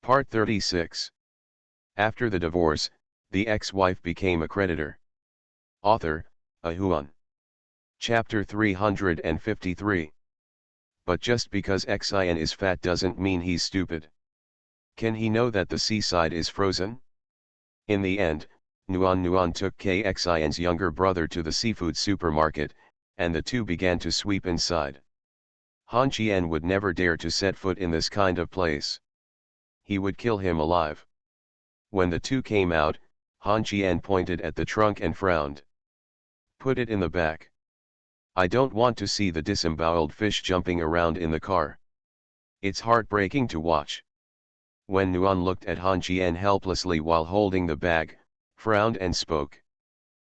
Part 36. After the divorce, the ex-wife became a creditor. Author, Ahuan. Chapter 353. But just because Xin is fat doesn't mean he's stupid. Can he know that the seaside is frozen? In the end, Nuan took Xin's younger brother to the seafood supermarket, and the two began to sweep inside. Han Qian would never dare to set foot in this kind of place. He would kill him alive. When the two came out, Han Qian pointed at the trunk and frowned. Put it in the back. I don't want to see the disemboweled fish jumping around in the car. It's heartbreaking to watch. When Nuan looked at Han Qian helplessly while holding the bag, frowned and spoke.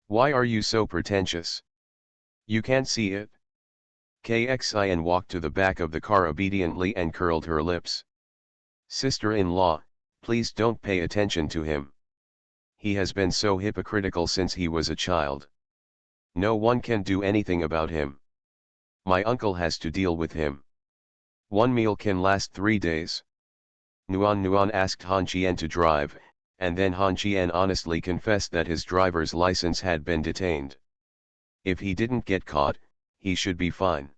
Why are you so pretentious? You can't see it? Xin walked to the back of the car obediently and curled her lips. Sister-in-law, please don't pay attention to him. He has been so hypocritical since he was a child. No one can do anything about him. My uncle has to deal with him. One meal can last 3 days. Nuan asked Han Qian to drive, and then Han Qian honestly confessed that his driver's license had been detained. If he didn't get caught, he should be fine.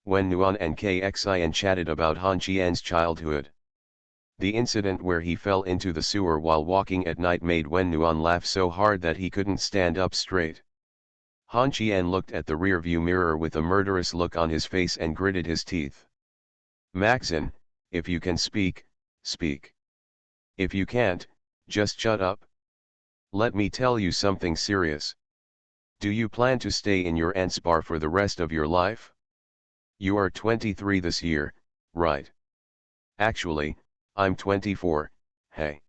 When Nuan and Xin chatted about Han Qian's childhood, the incident where he fell into the sewer while walking at night made Nuan laugh so hard that he couldn't stand up straight. Han Qian looked at the rearview mirror with a murderous look on his face and gritted his teeth. Maxin, if you can speak, speak. If you can't, just shut up. Let me tell you something serious. Do you plan to stay in your aunt's bar for the rest of your life? You are 23 this year, right? Actually, I'm 24, hey.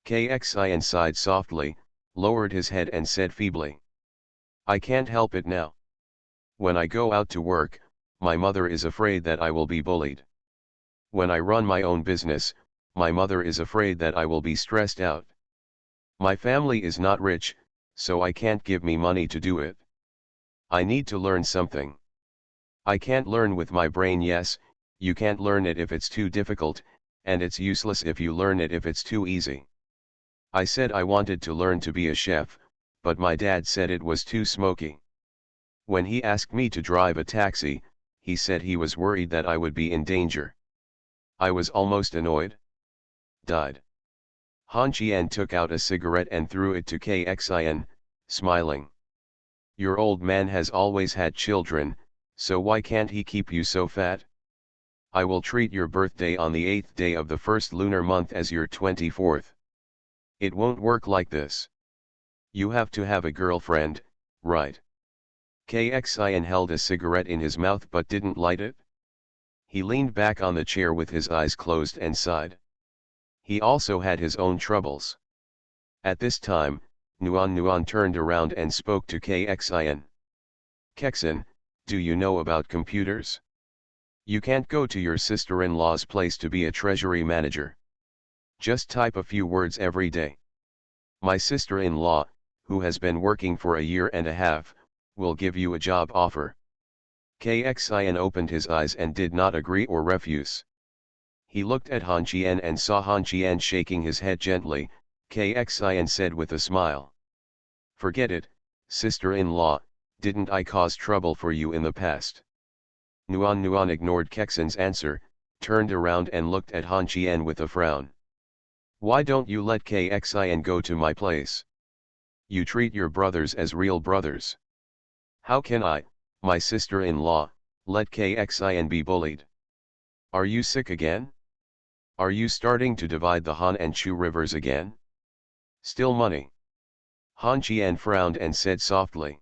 Xin sighed softly, lowered his head and said feebly. I can't help it now. When I go out to work, my mother is afraid that I will be bullied. When I run my own business, my mother is afraid that I will be stressed out. My family is not rich, so I can't give me money to do it. I need to learn something. I can't learn with my brain. Yes, you can't learn it if it's too difficult, and it's useless if you learn it if it's too easy. I said I wanted to learn to be a chef, but my dad said it was too smoky. When he asked me to drive a taxi, he said he was worried that I would be in danger. I was almost annoyed. Died. Han Qian took out a cigarette and threw it to Xin, smiling. Your old man has always had children, so why can't he keep you so fat? I will treat your birthday on the 8th day of the first lunar month as your 24th. It won't work like this. You have to have a girlfriend, right? Xin held a cigarette in his mouth but didn't light it. He leaned back on the chair with his eyes closed and sighed. He also had his own troubles. At this time, Nuan turned around and spoke to Xin. Xin, do you know about computers? You can't go to your sister-in-law's place to be a treasury manager. Just type a few words every day. My sister-in-law, who has been working for a year and a half, will give you a job offer. Xin opened his eyes and did not agree or refuse. He looked at Han Qian and saw Han Qian shaking his head gently. Xin said with a smile. Forget it, sister-in-law, didn't I cause trouble for you in the past? Nuan ignored Xin's answer, turned around and looked at Han Qian with a frown. Why don't you let Xin go to my place? You treat your brothers as real brothers. How can I, my sister-in-law, let Xin be bullied? Are you sick again? Are you starting to divide the Han and Chu rivers again? Still money? Han Qian frowned and said softly.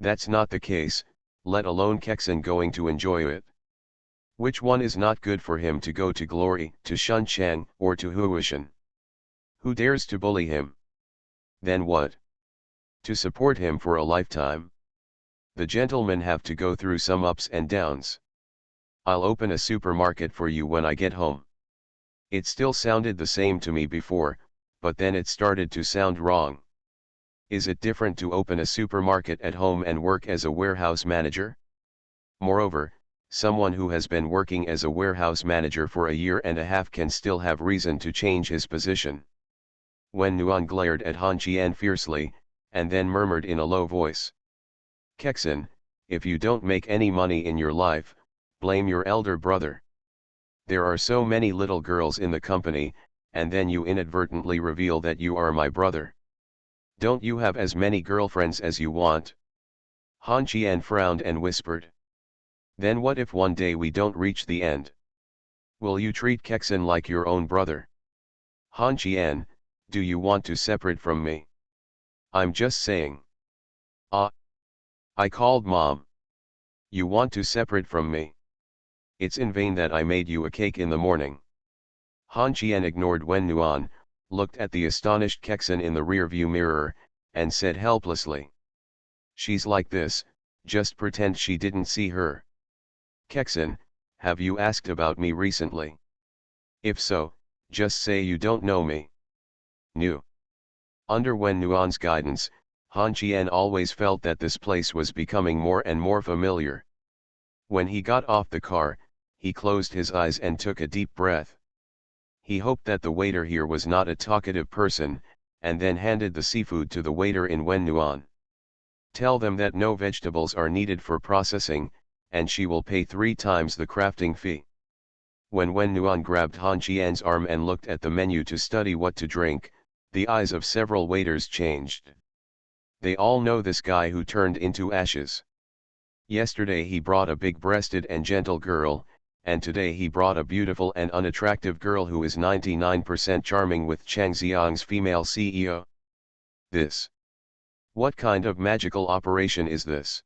That's not the case, let alone Xin going to enjoy it. Which one is not good for him to go to Glory, to Shunchang, or to Huishan? Who dares to bully him? Then what? To support him for a lifetime? The gentlemen have to go through some ups and downs. I'll open a supermarket for you when I get home. It still sounded the same to me before, but then it started to sound wrong. Is it different to open a supermarket at home and work as a warehouse manager? Moreover, Someone who has been working as a warehouse manager for a year and a half can still have reason to change his position. Wen Nuan glared at Han Qian fiercely, and then murmured in a low voice. Kexin, if you don't make any money in your life, blame your elder brother. There are so many little girls in the company, and then you inadvertently reveal that you are my brother. Don't you have as many girlfriends as you want? Han Qian frowned and whispered. Then what if one day we don't reach the end? Will you treat Kexin like your own brother? Han Qian, do you want to separate from me? I'm just saying. Ah. I called Mom. You want to separate from me? It's in vain that I made you a cake in the morning. Han Qian ignored Wen Nuan, looked at the astonished Kexin in the rearview mirror, and said helplessly. She's like this, just pretend she didn't see her. Kexin, have you asked about me recently? If so, just say you don't know me. New. Under Wen Nuan's guidance, Han Qian always felt that this place was becoming more and more familiar. When he got off the car, he closed his eyes and took a deep breath. He hoped that the waiter here was not a talkative person, and then handed the seafood to the waiter in Wen Nuan. Tell them that no vegetables are needed for processing, and she will pay 3 times the crafting fee. When Wen Nuan grabbed Han Qian's arm and looked at the menu to study what to drink, the eyes of several waiters changed. They all know this guy who turned into ashes. Yesterday he brought a big-breasted and gentle girl, and today he brought a beautiful and unattractive girl who is 99% charming with Changxiang's female CEO. This. What kind of magical operation is this?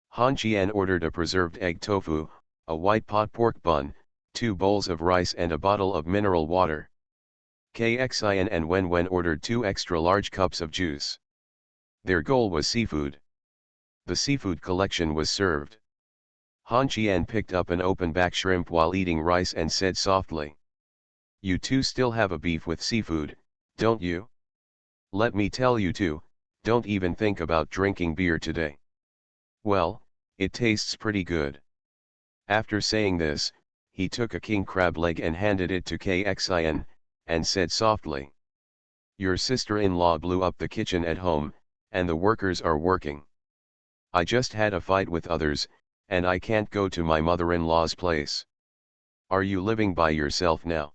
Han Qian ordered a preserved egg tofu, a white pot pork bun, 2 bowls of rice and a bottle of mineral water. Kxian and Wen ordered 2 extra large cups of juice. Their goal was seafood. The seafood collection was served. Han Qian picked up an open-back shrimp while eating rice and said softly. You two still have a beef with seafood, don't you? Let me tell you two, don't even think about drinking beer today. Well, it tastes pretty good. After saying this, he took a king crab leg and handed it to Kxian, and said softly. Your sister-in-law blew up the kitchen at home, and the workers are working. I just had a fight with others, and I can't go to my mother-in-law's place. Are you living by yourself now?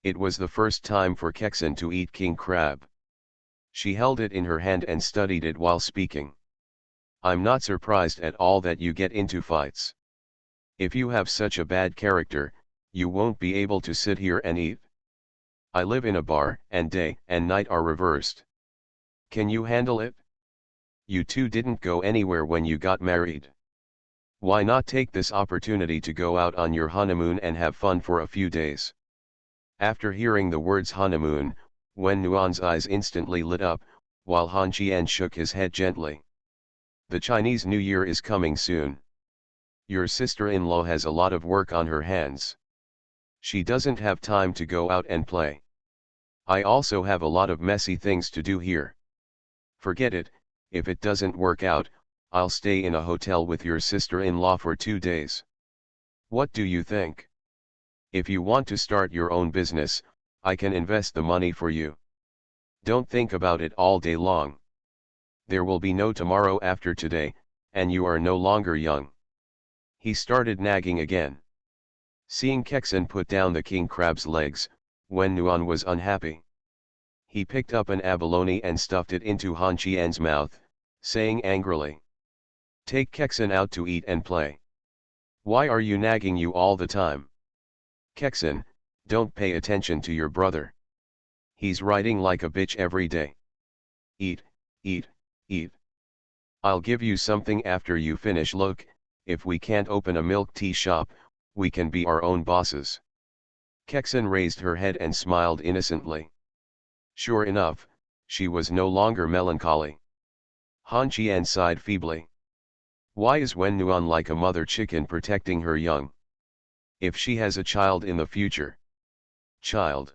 It was the first time for Kexin to eat king crab. She held it in her hand and studied it while speaking. I'm not surprised at all that you get into fights. If you have such a bad character, you won't be able to sit here and eat. I live in a bar, and day and night are reversed. Can you handle it? You two didn't go anywhere when you got married. Why not take this opportunity to go out on your honeymoon and have fun for a few days? After hearing the words honeymoon, Wen Nuan's eyes instantly lit up, while Han Qian shook his head gently. The Chinese New Year is coming soon. Your sister-in-law has a lot of work on her hands. She doesn't have time to go out and play. I also have a lot of messy things to do here. Forget it, if it doesn't work out, I'll stay in a hotel with your sister-in-law for 2 days. What do you think? If you want to start your own business, I can invest the money for you. Don't think about it all day long. There will be no tomorrow after today, and you are no longer young. He started nagging again. Seeing Kexin put down the king crab's legs, Wen Nuan was unhappy. He picked up an abalone and stuffed it into Han Qian's mouth, saying angrily. Take Kexin out to eat and play. Why are you nagging you all the time? Kexin, don't pay attention to your brother. He's riding like a bitch every day. Eat, eat, eat. I'll give you something after you finish. Look, if we can't open a milk tea shop, we can be our own bosses. Kexin raised her head and smiled innocently. Sure enough, she was no longer melancholy. Han Qian sighed feebly. Why is Wen Nuan like a mother chicken protecting her young? If she has a child in the future. Child.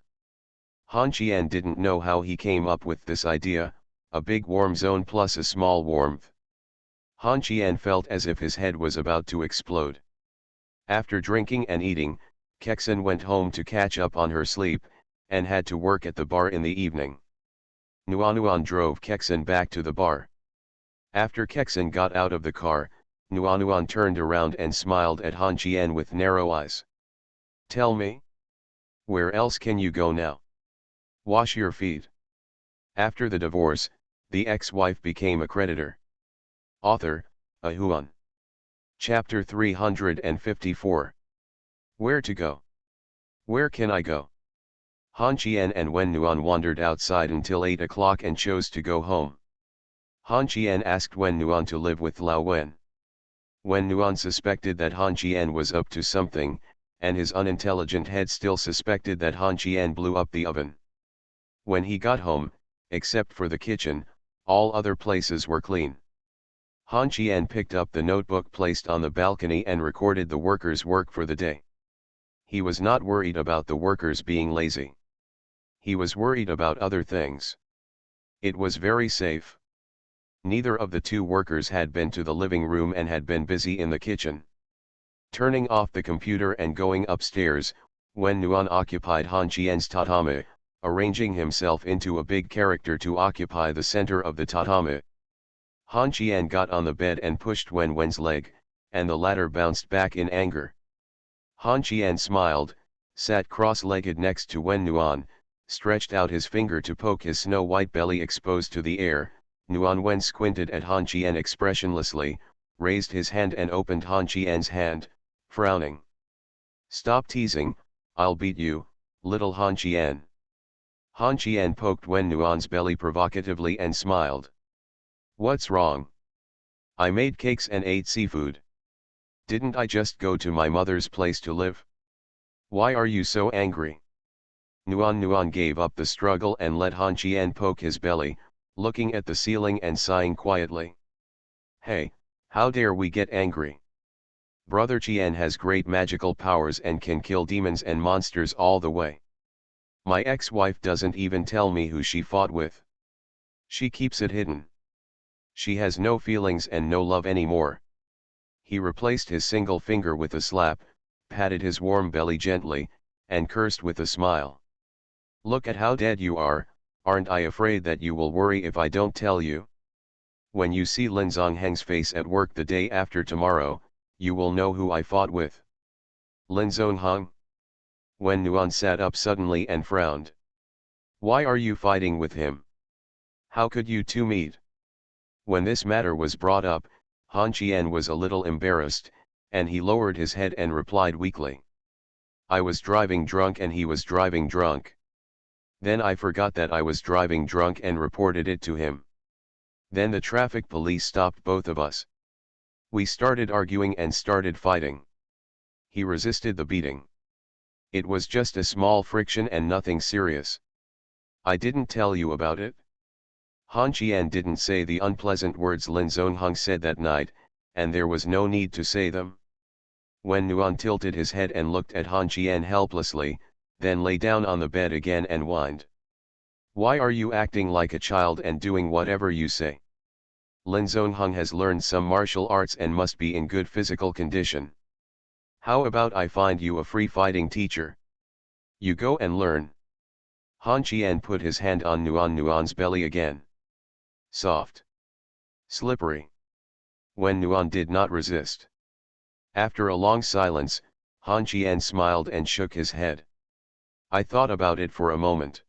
Han Qian didn't know how he came up with this idea, a big warm zone plus a small warmth. Han Qian felt as if his head was about to explode. After drinking and eating, Kexen went home to catch up on her sleep, and had to work at the bar in the evening. Nuanuan drove Kexen back to the bar. After Kexen got out of the car, Nuanuan turned around and smiled at Han Chien with narrow eyes. "Tell me? Where else can you go now? Wash your feet." After the divorce, the ex-wife became a creditor. Author, Ahuan. Chapter 354. Where to go? Where can I go? Han Chien and Wen Nuan wandered outside until 8 o'clock and chose to go home. Han Chien asked Wen Nuan to live with Lao Wen. Wen Nuan suspected that Han Chien was up to something, and his unintelligent head still suspected that Han Chien blew up the oven. When he got home, except for the kitchen, all other places were clean. Han Chien picked up the notebook placed on the balcony and recorded the workers' work for the day. He was not worried about the workers being lazy. He was worried about other things. It was very safe. Neither of the two workers had been to the living room and had been busy in the kitchen. Turning off the computer and going upstairs, Wen Nuan occupied Han Chien's tatami, arranging himself into a big character to occupy the center of the tatami. Han Chien got on the bed and pushed Wen Wen's leg, and the latter bounced back in anger. Han Chien smiled, sat cross-legged next to Wen Nuan, stretched out his finger to poke his snow-white belly exposed to the air. Nuan Wen squinted at Han Chien expressionlessly, raised his hand and opened Han Chien's hand, frowning. "Stop teasing, I'll beat you, little Han Chien." Han Chien poked Wen Nuan's belly provocatively and smiled. "What's wrong? I made cakes and ate seafood. Didn't I just go to my mother's place to live? Why are you so angry?" Nuan gave up the struggle and let Han Chien poke his belly, looking at the ceiling and sighing quietly. "Hey, how dare we get angry? Brother Chien has great magical powers and can kill demons and monsters all the way. My ex-wife doesn't even tell me who she fought with. She keeps it hidden. She has no feelings and no love anymore." He replaced his single finger with a slap, patted his warm belly gently, and cursed with a smile. "Look at how dead you are, aren't I afraid that you will worry if I don't tell you? When you see Lin Zongheng's face at work the day after tomorrow, you will know who I fought with." "Lin Zongheng?" Wen Nuan sat up suddenly and frowned. "Why are you fighting with him? How could you two meet?" When this matter was brought up, Han Chien was a little embarrassed, and he lowered his head and replied weakly. "I was driving drunk and he was driving drunk. Then I forgot that I was driving drunk and reported it to him. Then the traffic police stopped both of us. We started arguing and started fighting. He resisted the beating. It was just a small friction and nothing serious. I didn't tell you about it." Han Chien didn't say the unpleasant words Lin Zongheng said that night, and there was no need to say them. Wen Nuan tilted his head and looked at Han Chien helplessly, then lay down on the bed again and whined. "Why are you acting like a child and doing whatever you say? Lin Zongheng has learned some martial arts and must be in good physical condition. How about I find you a free fighting teacher? You go and learn." Han Chien put his hand on Nuan's belly again. Soft. Slippery. Wen Nuan did not resist. After a long silence, Han Chien smiled and shook his head. "I thought about it for a moment.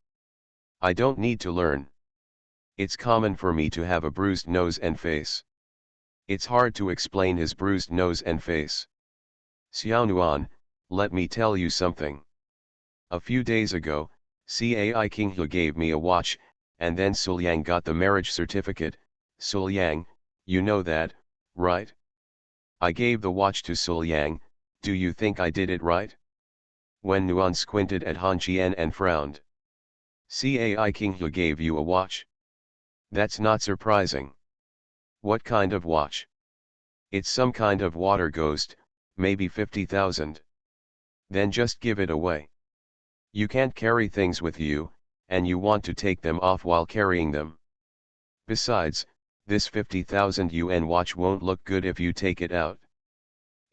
I don't need to learn. It's common for me to have a bruised nose and face." It's hard to explain his bruised nose and face. "Xiao Nuan, let me tell you something. A few days ago, Cai King He gave me a watch, and then Suliang got the marriage certificate. Suliang, you know that, right? I gave the watch to Suliang. Do you think I did it right?" Wen Nuan squinted at Han Chien and frowned. "Cai King He gave you a watch? That's not surprising. What kind of watch?" "It's some kind of water ghost, maybe 50,000. Then just give it away. You can't carry things with you, and you want to take them off while carrying them. Besides, this 50,000 yuan watch won't look good if you take it out.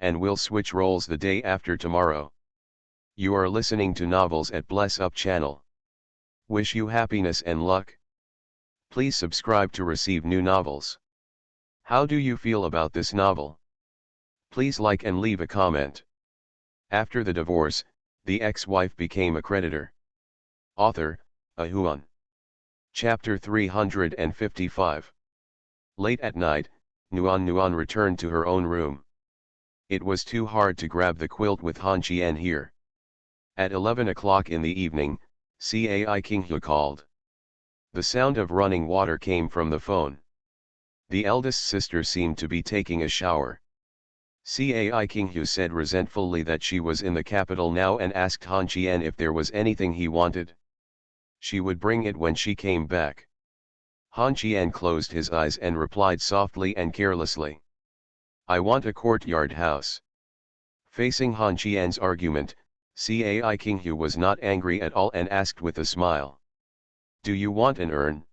and we'll switch roles the day after tomorrow. You are listening to Novels at Bless Up channel. Wish you happiness and luck. Please subscribe to receive new novels. How do you feel about this novel? Please like and leave a comment. After the divorce, the ex-wife became a creditor. Author, Ahuan. Chapter 355. Late at night, Nuan returned to her own room. It was too hard to grab the quilt with Han Qian here. At 11 o'clock in the evening, Cai Qinghu called. The sound of running water came from the phone. The eldest sister seemed to be taking a shower. Cai Qinghu said resentfully that she was in the capital now and asked Han Qian if there was anything he wanted. She would bring it when she came back. Han Qian closed his eyes and replied softly and carelessly. I want a courtyard house. Facing Han Qian's argument, Cai Qinghu was not angry at all and asked with a smile. Do you want an urn?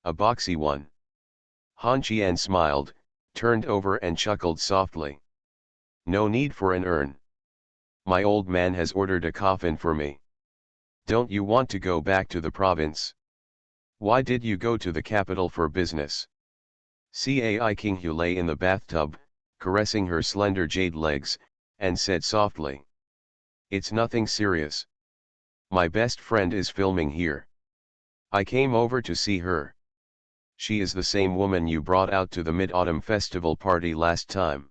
A boxy one. Han Qian smiled, turned over and chuckled softly. No need for an urn. My old man has ordered a coffin for me. Don't you want to go back to the province? Why did you go to the capital for business? Cai Qinghu lay in the bathtub, caressing her slender jade legs, and said softly. It's nothing serious. My best friend is filming here. I came over to see her. She is the same woman you brought out to the Mid-Autumn Festival party last time.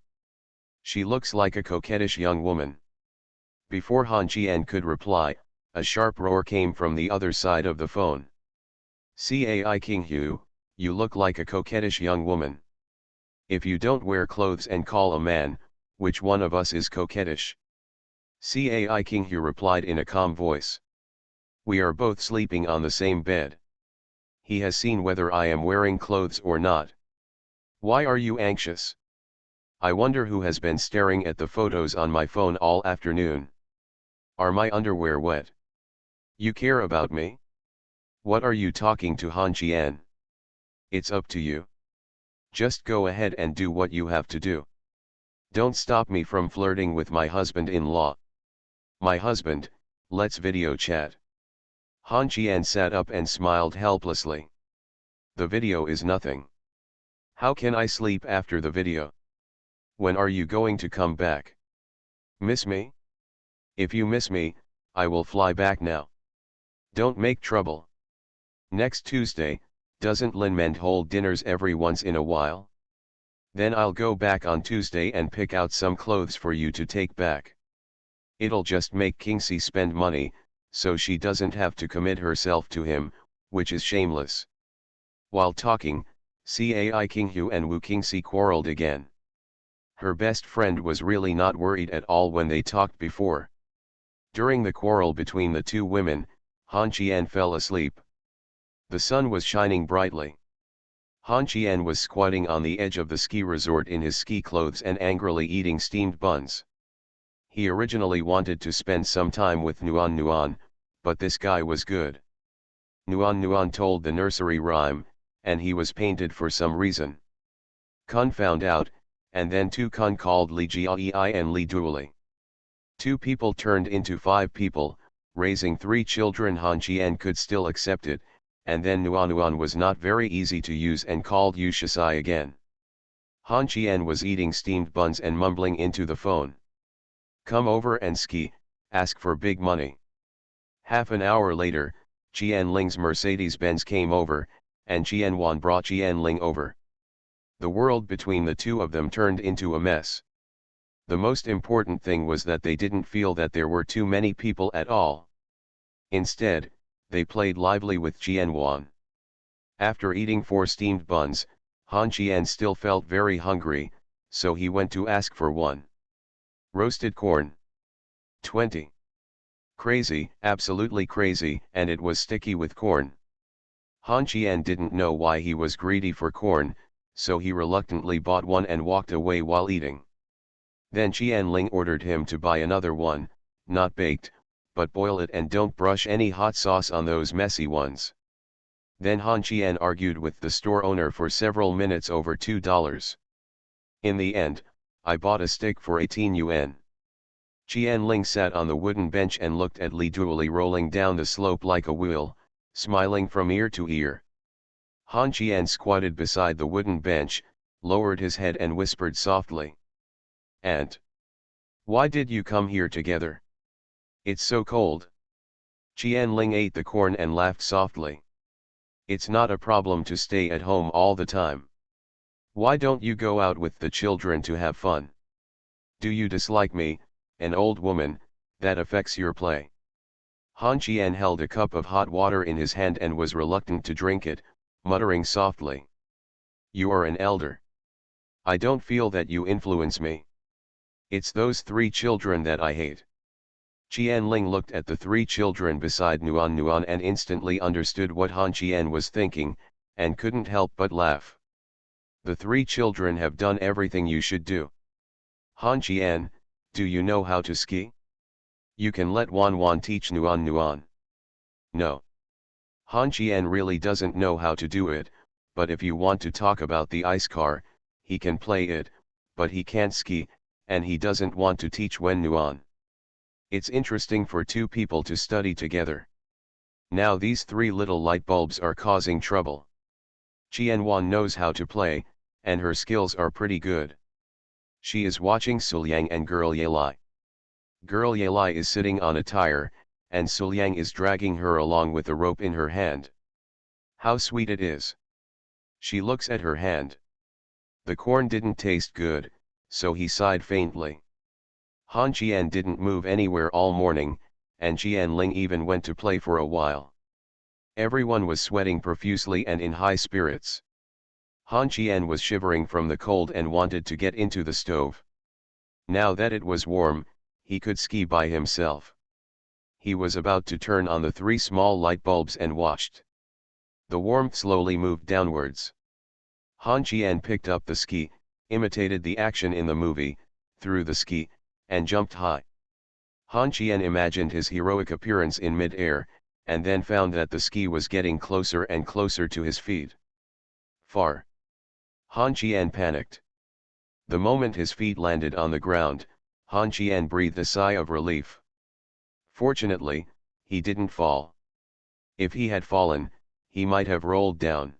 She looks like a coquettish young woman. Before Han Qian could reply, a sharp roar came from the other side of the phone. Cai Qinghu, you look like a coquettish young woman. If you don't wear clothes and call a man, which one of us is coquettish? Cai Qinghu replied in a calm voice. We are both sleeping on the same bed. He has seen whether I am wearing clothes or not. Why are you anxious? I wonder who has been staring at the photos on my phone all afternoon. Are my underwear wet? You care about me? What are you talking to Han Qian? It's up to you. Just go ahead and do what you have to do. Don't stop me from flirting with my husband-in-law. My husband, let's video chat. Han Qian sat up and smiled helplessly. The video is nothing. How can I sleep after the video? When are you going to come back? Miss me? If you miss me, I will fly back now. Don't make trouble. Next Tuesday, doesn't Lin Mend hold dinners every once in a while? Then I'll go back on Tuesday and pick out some clothes for you to take back. It'll just make Kingxi spend money, so she doesn't have to commit herself to him, which is shameless. While talking, Cai Qinghu and Wu Kingxi quarreled again. Her best friend was really not worried at all when they talked before. During the quarrel between the two women, Han Qian fell asleep. The sun was shining brightly. Han Qian was squatting on the edge of the ski resort in his ski clothes and angrily eating steamed buns. He originally wanted to spend some time with Nuan, but this guy was good. Nuan told the nursery rhyme, and he was painted for some reason. Kun found out, and then two Kun called Li Jiai and Li Duoli. Two people turned into 5 people, raising 3 children. Han Qian could still accept it, and then Nuan was not very easy to use and called Yu Shisai again. Han Qian was eating steamed buns and mumbling into the phone. Come over and ski, ask for big money. Half an hour later, Qian Ling's Mercedes-Benz came over, and Qian Wan brought Qian Ling over. The world between the two of them turned into a mess. The most important thing was that they didn't feel that there were too many people at all. Instead, they played lively with Qian Wan. After eating 4 steamed buns, Han Qian still felt very hungry, so he went to ask for 1. Roasted corn. 20. Crazy, absolutely crazy, and it was sticky with corn. Han Qian didn't know why he was greedy for corn, so he reluctantly bought 1 and walked away while eating. Then Qian Ling ordered him to buy another 1, not baked, but boil it and don't brush any hot sauce on those messy ones. Then Han Qian argued with the store owner for several minutes over $2. In the end, I bought a steak for 18 yuan. Qian Ling sat on the wooden bench and looked at Li Duoli rolling down the slope like a wheel, smiling from ear to ear. Han Qian squatted beside the wooden bench, lowered his head and whispered softly. "Aunt, why did you come here together? It's so cold." Qian Ling ate the corn and laughed softly. "It's not a problem to stay at home all the time. Why don't you go out with the children to have fun? Do you dislike me, an old woman, that affects your play?" Han Qian held a cup of hot water in his hand and was reluctant to drink it, muttering softly. "You are an elder. I don't feel that you influence me. It's those 3 children that I hate." Qian Ling looked at the 3 children beside Nuan and instantly understood what Han Qian was thinking, and couldn't help but laugh. "The 3 children have done everything you should do. Han Qian, do you know how to ski? You can let Wan teach Nuan. No. Han Qian really doesn't know how to do it, but if you want to talk about the ice car, he can play it, but he can't ski, and he doesn't want to teach Nuan. It's interesting for 2 people to study together. Now these 3 little light bulbs are causing trouble. Qianwan knows how to play, and her skills are pretty good. She is watching Suliang and Girl Yelai. Girl Yelai is sitting on a tire, and Suliang is dragging her along with a rope in her hand. How sweet it is. She looks at her hand. The corn didn't taste good, so he sighed faintly. Han Qian didn't move anywhere all morning, and Qian Ling even went to play for a while. Everyone was sweating profusely and in high spirits. Han Qian was shivering from the cold and wanted to get into the stove. Now that it was warm, he could ski by himself. He was about to turn on the 3 small light bulbs and watched. The warmth slowly moved downwards. Han Qian picked up the ski, imitated the action in the movie, threw the ski, and jumped high. Han Qian imagined his heroic appearance in mid-air, and then found that the ski was getting closer and closer to his feet. Far. Han Qian panicked. The moment his feet landed on the ground, Han Qian breathed a sigh of relief. Fortunately, he didn't fall. If he had fallen, he might have rolled down.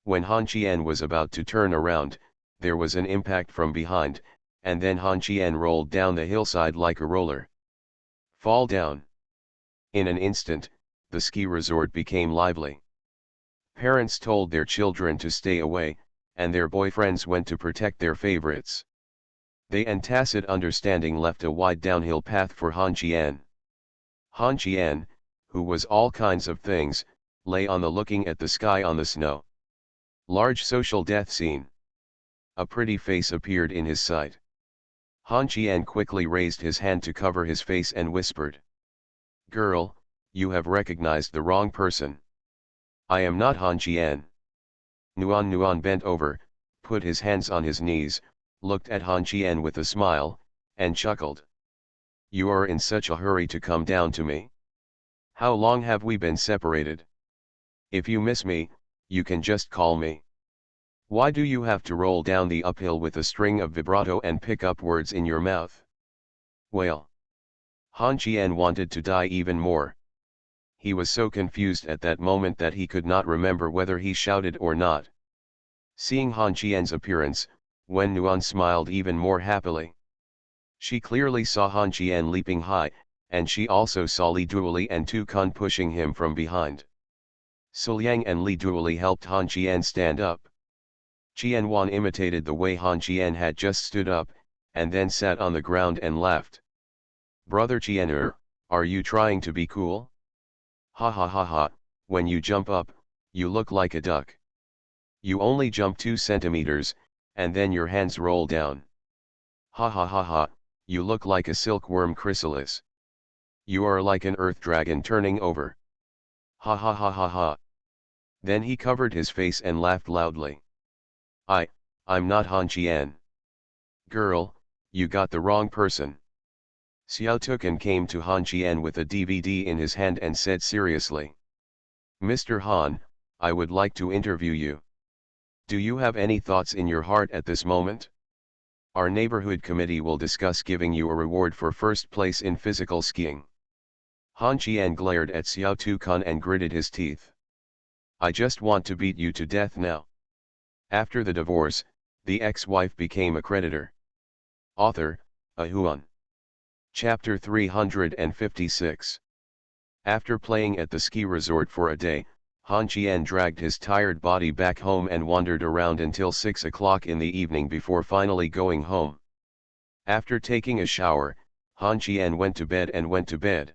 When Han Qian was about to turn around, there was an impact from behind, and then Han Qian rolled down the hillside like a roller. Fall down. In an instant, the ski resort became lively. Parents told their children to stay away, and their boyfriends went to protect their favorites. They in tacit understanding left a wide downhill path for Han Qian. Han Qian, who was all kinds of things, lay on the looking at the sky on the snow. Large social death scene. A pretty face appeared in his sight. Han Qian quickly raised his hand to cover his face and whispered. "Girl, you have recognized the wrong person. I am not Han Qian." Nuan bent over, put his hands on his knees, looked at Han Qian with a smile, and chuckled. "You are in such a hurry to come down to me? How long have we been separated? If you miss me, you can just call me. Why do you have to roll down the uphill with a string of vibrato and pick up words in your mouth?" Well. Han Qian wanted to die even more. He was so confused at that moment that he could not remember whether he shouted or not. Seeing Han Qian's appearance, Wen Nuan smiled even more happily. She clearly saw Han Qian leaping high, and she also saw Li Duoli and Tu Kun pushing him from behind. Suliang and Li Duoli helped Han Qian stand up. Qianwan imitated the way Han Qian had just stood up, and then sat on the ground and laughed. "Brother Qianer, are you trying to be cool? Ha ha ha ha, when you jump up, you look like a duck. You only jump 2 centimeters, and then your hands roll down. Ha ha ha ha, you look like a silkworm chrysalis. You are like an earth dragon turning over. Ha ha ha ha ha." Then he covered his face and laughed loudly. I'm not Han Qian. Girl, you got the wrong person." Xiao Tukan came to Han Qian with a DVD in his hand and said seriously. "Mr. Han, I would like to interview you. Do you have any thoughts in your heart at this moment?" Our neighborhood committee will discuss giving you a reward for first place in physical skiing. Han Qian glared at Xiao Tukan and gritted his teeth. I just want to beat you to death now. After the divorce, the ex-wife became a creditor. Author, Ahuan. Chapter 356. After playing at the ski resort for a day, Han Qian dragged his tired body back home and wandered around until 6 o'clock in the evening before finally going home. After taking a shower, Han Qian went to bed.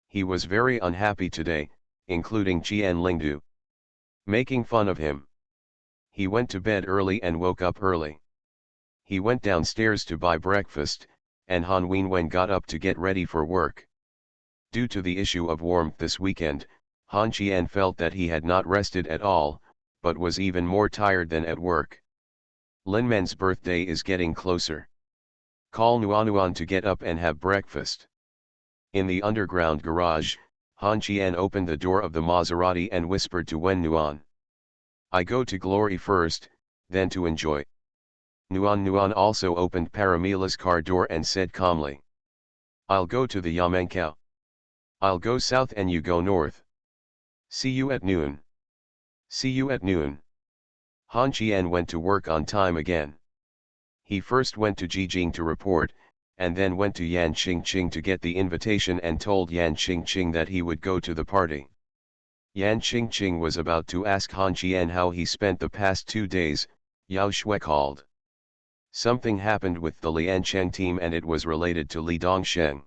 He was very unhappy today, including Qian Lingdu, making fun of him. He went to bed early and woke up early. He went downstairs to buy breakfast, and Han Wenwen got up to get ready for work. Due to the issue of warmth this weekend, Han Qian felt that he had not rested at all, but was even more tired than at work. Linmen's birthday is getting closer. Call Nuanuan to get up and have breakfast. In the underground garage, Han Qian opened the door of the Maserati and whispered to Wen Nuan. I go to Glory first, then to Enjoy. Nuan also opened Paramila's car door and said calmly. I'll go to the Yamankau. I'll go south and you go north. See you at noon. See you at noon. Han Qian went to work on time again. He first went to Jijing to report, and then went to Yan Qingqing to get the invitation and told Yan Qingqing that he would go to the party. Yan Qingqing was about to ask Han Qian how he spent the past 2 days, Yao Shui called. Something happened with the Liancheng team and it was related to Li Dongsheng.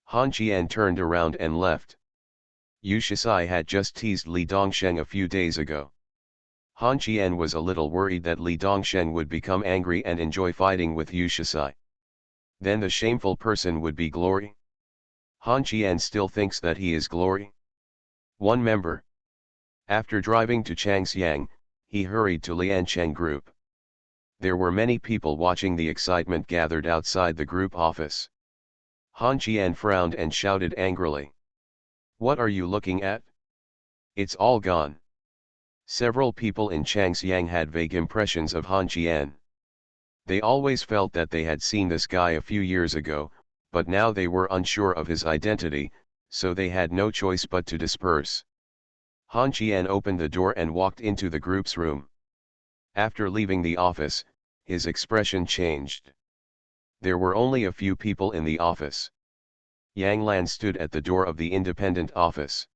Han Qian turned around and left. Yu Shisai had just teased Li Dongsheng a few days ago. Han Qian was a little worried that Li Dongsheng would become angry and enjoy fighting with Yu Shisai. Then the shameful person would be Glory. Han Qian still thinks that he is Glory. One member. After driving to Changxiang, he hurried to Liancheng Group. There were many people watching the excitement gathered outside the group office. Han Qian frowned and shouted angrily. What are you looking at? It's all gone. Several people in Changxiang had vague impressions of Han Qian. They always felt that they had seen this guy a few years ago, but now they were unsure of his identity, so they had no choice but to disperse. Han Qian opened the door and walked into the group's room. After leaving the office, his expression changed. There were only a few people in the office. Yang Lan stood at the door of the independent office.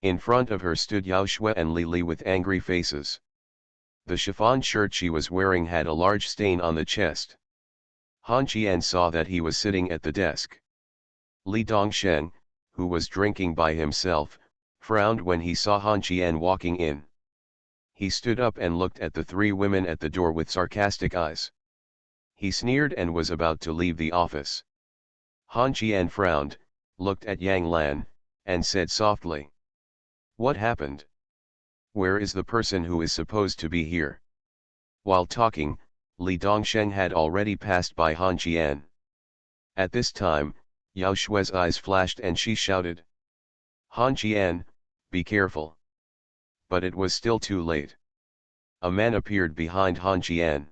In front of her stood Yao Shui and Li Li with angry faces. The chiffon shirt she was wearing had a large stain on the chest. Han Qian saw that he was sitting at the desk. Li Dongsheng, who was drinking by himself, frowned when he saw Han Qian walking in. He stood up and looked at the 3 women at the door with sarcastic eyes. He sneered and was about to leave the office. Han Qian frowned, looked at Yang Lan, and said softly. What happened? Where is the person who is supposed to be here? While talking, Li Dongsheng had already passed by Han Qian. At this time, Yao Shui's eyes flashed and she shouted. Han Qian, be careful. But it was still too late. A man appeared behind Han Qian.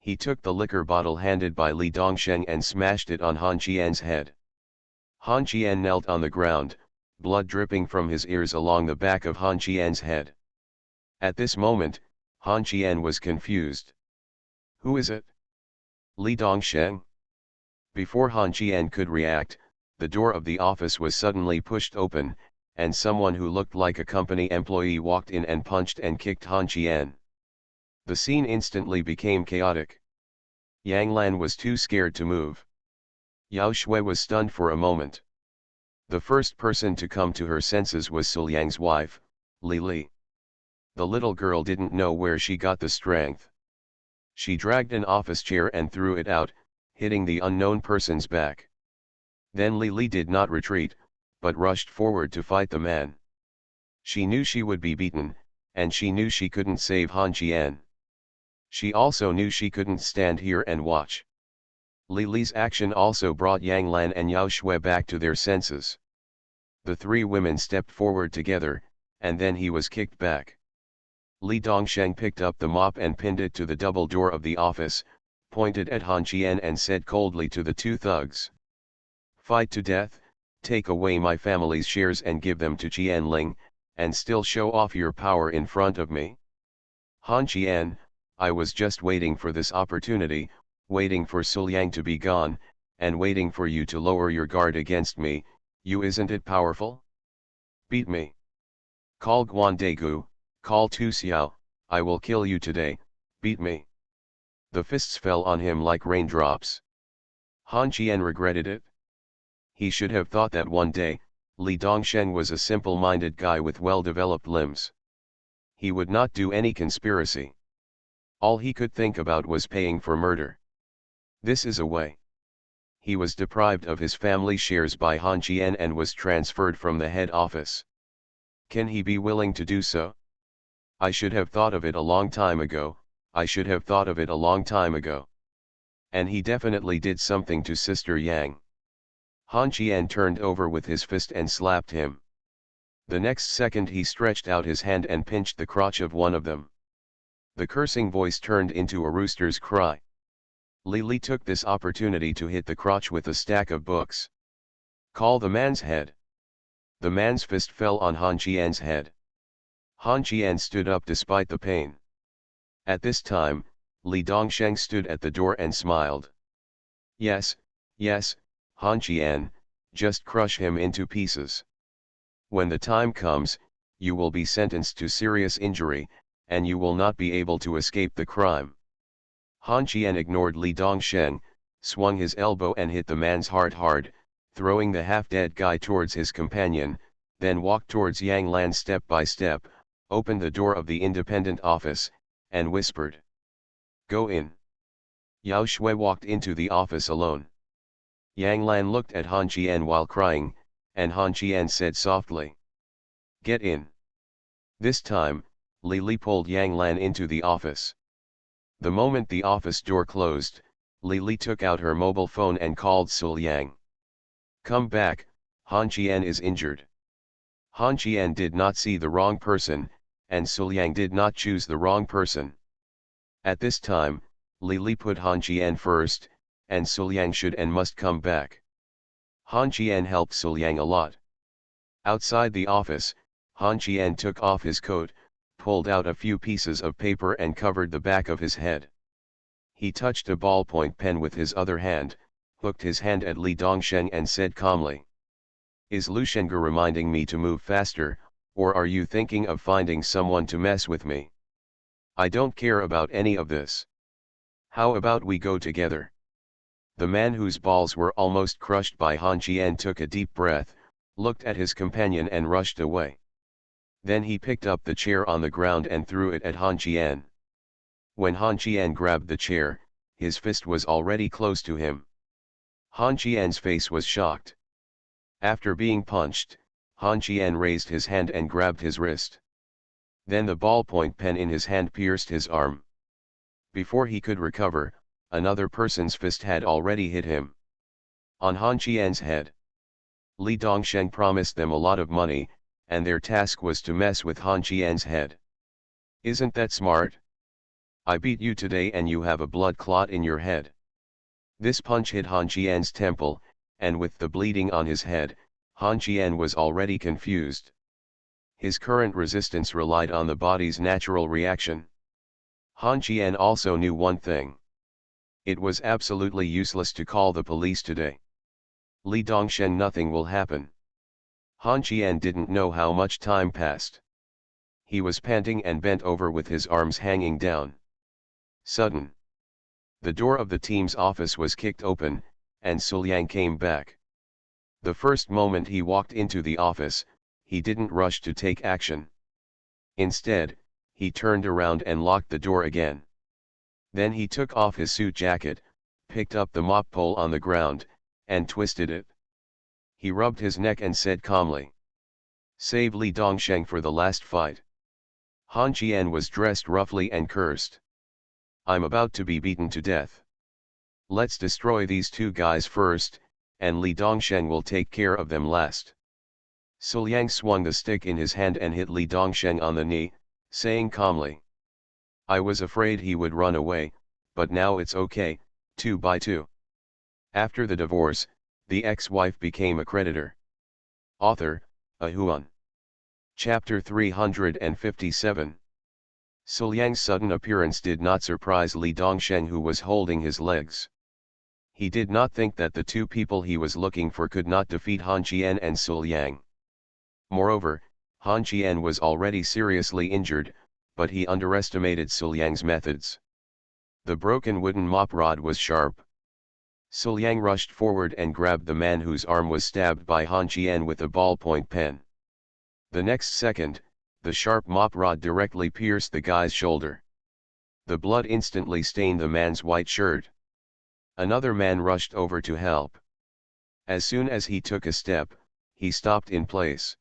He took the liquor bottle handed by Li Dongsheng and smashed it on Han Qian's head. Han Qian knelt on the ground, blood dripping from his ears along the back of Han Qian's head. At this moment, Han Qian was confused. Who is it? Li Dongsheng? Before Han Qian could react, the door of the office was suddenly pushed open, and someone who looked like a company employee walked in and punched and kicked Han Qian. The scene instantly became chaotic. Yang Lan was too scared to move. Yao Shui was stunned for a moment. The first person to come to her senses was Sul Yang's wife, Li Li. The little girl didn't know where she got the strength. She dragged an office chair and threw it out, hitting the unknown person's back. Then Li Li did not retreat, but rushed forward to fight the man. She knew she would be beaten, and she knew she couldn't save Han Qian. She also knew she couldn't stand here and watch. Li Li's action also brought Yang Lan and Yao Shui back to their senses. The 3 women stepped forward together, and then he was kicked back. Li Dongsheng picked up the mop and pinned it to the double door of the office, pointed at Han Qian and said coldly to the two thugs. Fight to death, take away my family's shares and give them to Qianling, and still show off your power in front of me? Han Qian, I was just waiting for this opportunity, waiting for Suliang to be gone, and waiting for you to lower your guard against me. You isn't it powerful? Beat me. Call Guandegu, call Tu Xiao, I will kill you today, beat me. The fists fell on him like raindrops. Han Qian regretted it. He should have thought that one day, Li Dongsheng was a simple-minded guy with well-developed limbs. He would not do any conspiracy. All he could think about was paying for murder. This is a way. He was deprived of his family shares by Han Qian and was transferred from the head office. Can he be willing to do so? I should have thought of it a long time ago, I should have thought of it a long time ago. And he definitely did something to Sister Yang. Han Qian turned over with his fist and slapped him. The next second he stretched out his hand and pinched the crotch of one of them. The cursing voice turned into a rooster's cry. Li Li took this opportunity to hit the crotch with a stack of books. Call the man's head. The man's fist fell on Han Qian's head. Han Qian stood up despite the pain. At this time, Li Dongsheng stood at the door and smiled. Yes, yes, Han Qian, just crush him into pieces. When the time comes, you will be sentenced to serious injury, and you will not be able to escape the crime. Han Qian ignored Li Dongsheng, swung his elbow and hit the man's heart hard, throwing the half-dead guy towards his companion, then walked towards Yang Lan step by step, opened the door of the independent office, and whispered. Go in. Yao Shui walked into the office alone. Yang Lan looked at Han Qian while crying, and Han Qian said softly. Get in. This time, Li Li pulled Yang Lan into the office. The moment the office door closed, Li Li took out her mobile phone and called Suliang. Come back, Han Qian is injured. Han Qian did not see the wrong person, and Suliang did not choose the wrong person. At this time, Li Li put Han Qian first, and Suliang should and must come back. Han Qian helped Suliang a lot. Outside the office, Han Qian took off his coat, pulled out a few pieces of paper and covered the back of his head. He touched a ballpoint pen with his other hand, hooked his hand at Li Dongsheng and said calmly. Is Lu Shengge reminding me to move faster, or are you thinking of finding someone to mess with me? I don't care about any of this. How about we go together? The man whose balls were almost crushed by Han Qian took a deep breath, looked at his companion and rushed away. Then he picked up the chair on the ground and threw it at Han Qian. When Han Qian grabbed the chair, his fist was already close to him. Han Qian's face was shocked. After being punched, Han Qian raised his hand and grabbed his wrist. Then the ballpoint pen in his hand pierced his arm. Before he could recover, another person's fist had already hit him. On Han Qian's head. Li Dongsheng promised them a lot of money, and their task was to mess with Han Qian's head. Isn't that smart? I beat you today and you have a blood clot in your head. This punch hit Han Qian's temple, and with the bleeding on his head, Han Qian was already confused. His current resistance relied on the body's natural reaction. Han Qian also knew one thing. It was absolutely useless to call the police today. Li Dongsheng, nothing will happen. Han Qian didn't know how much time passed. He was panting and bent over with his arms hanging down. Sudden. The door of the team's office was kicked open, and Suliang came back. The first moment he walked into the office, he didn't rush to take action. Instead, he turned around and locked the door again. Then he took off his suit jacket, picked up the mop pole on the ground, and twisted it. He rubbed his neck and said calmly. Save Li Dongsheng for the last fight. Han Qian was dressed roughly and cursed. I'm about to be beaten to death. Let's destroy these two guys first, and Li Dongsheng will take care of them last. Suliang swung the stick in his hand and hit Li Dongsheng on the knee, saying calmly. I was afraid he would run away, but now it's okay, 2 by 2. After the divorce, the ex-wife became a creditor. Author, Ahuan. Chapter 357. Suliang's sudden appearance did not surprise Li Dongsheng, who was holding his legs. He did not think that the two people he was looking for could not defeat Han Qian and Suliang. Moreover, Han Qian was already seriously injured, but he underestimated Suliang's methods. The broken wooden mop rod was sharp. Suliang rushed forward and grabbed the man whose arm was stabbed by Han Qian with a ballpoint pen. The next second, the sharp mop rod directly pierced the guy's shoulder. The blood instantly stained the man's white shirt. Another man rushed over to help. As soon as he took a step, he stopped in place.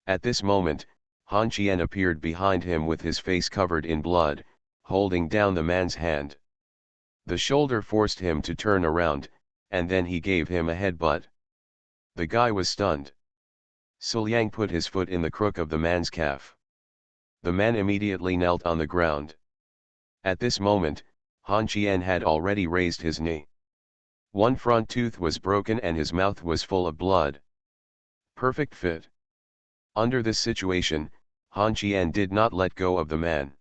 At this moment, Han Qian appeared behind him with his face covered in blood, holding down the man's hand. The shoulder forced him to turn around, and then he gave him a headbutt. The guy was stunned. Suliang put his foot in the crook of the man's calf. The man immediately knelt on the ground. At this moment, Han Qian had already raised his knee. One front tooth was broken and his mouth was full of blood. Perfect fit. Under this situation, Han Qian did not let go of the man.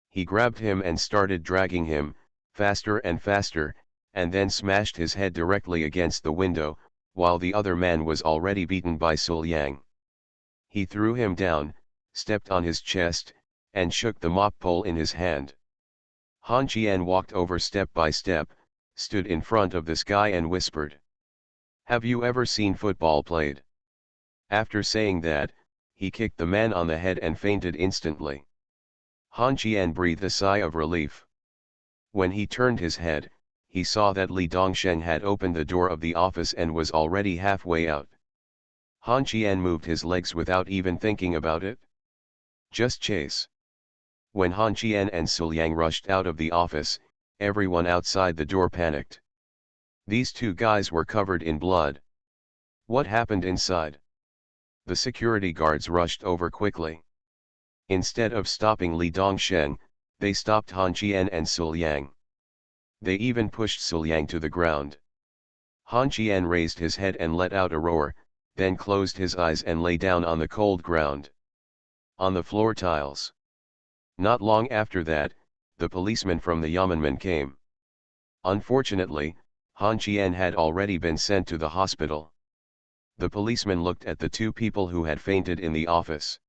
He grabbed him and started dragging him, faster and faster, and then smashed his head directly against the window, while the other man was already beaten by Suliang. He threw him down, stepped on his chest, and shook the mop pole in his hand. Han Qian walked over step by step, stood in front of this guy and whispered, "Have you ever seen football played?" After saying that, he kicked the man on the head and fainted instantly. Han Qian breathed a sigh of relief. When he turned his head, he saw that Li Dongsheng had opened the door of the office and was already halfway out. Han Qian moved his legs without even thinking about it. Just chase. When Han Qian and Suliang rushed out of the office, everyone outside the door panicked. These two guys were covered in blood. What happened inside? The security guards rushed over quickly. Instead of stopping Li Dongsheng, they stopped Han Qian and Suliang. They even pushed Suliang to the ground. Han Qian raised his head and let out a roar, then closed his eyes and lay down on the cold ground. On the floor tiles. Not long after that, the policeman from the Yamanmen came. Unfortunately, Han Qian had already been sent to the hospital. The policeman looked at the two people who had fainted in the office.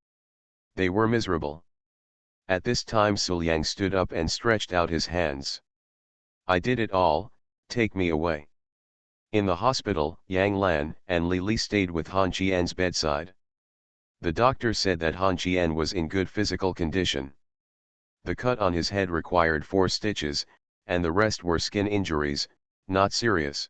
They were miserable. At this time Suliang stood up and stretched out his hands. "I did it all, take me away." In the hospital, Yang Lan and Li Li stayed with Han Qian's bedside. The doctor said that Han Qian was in good physical condition. The cut on his head required 4 stitches, and the rest were skin injuries, not serious.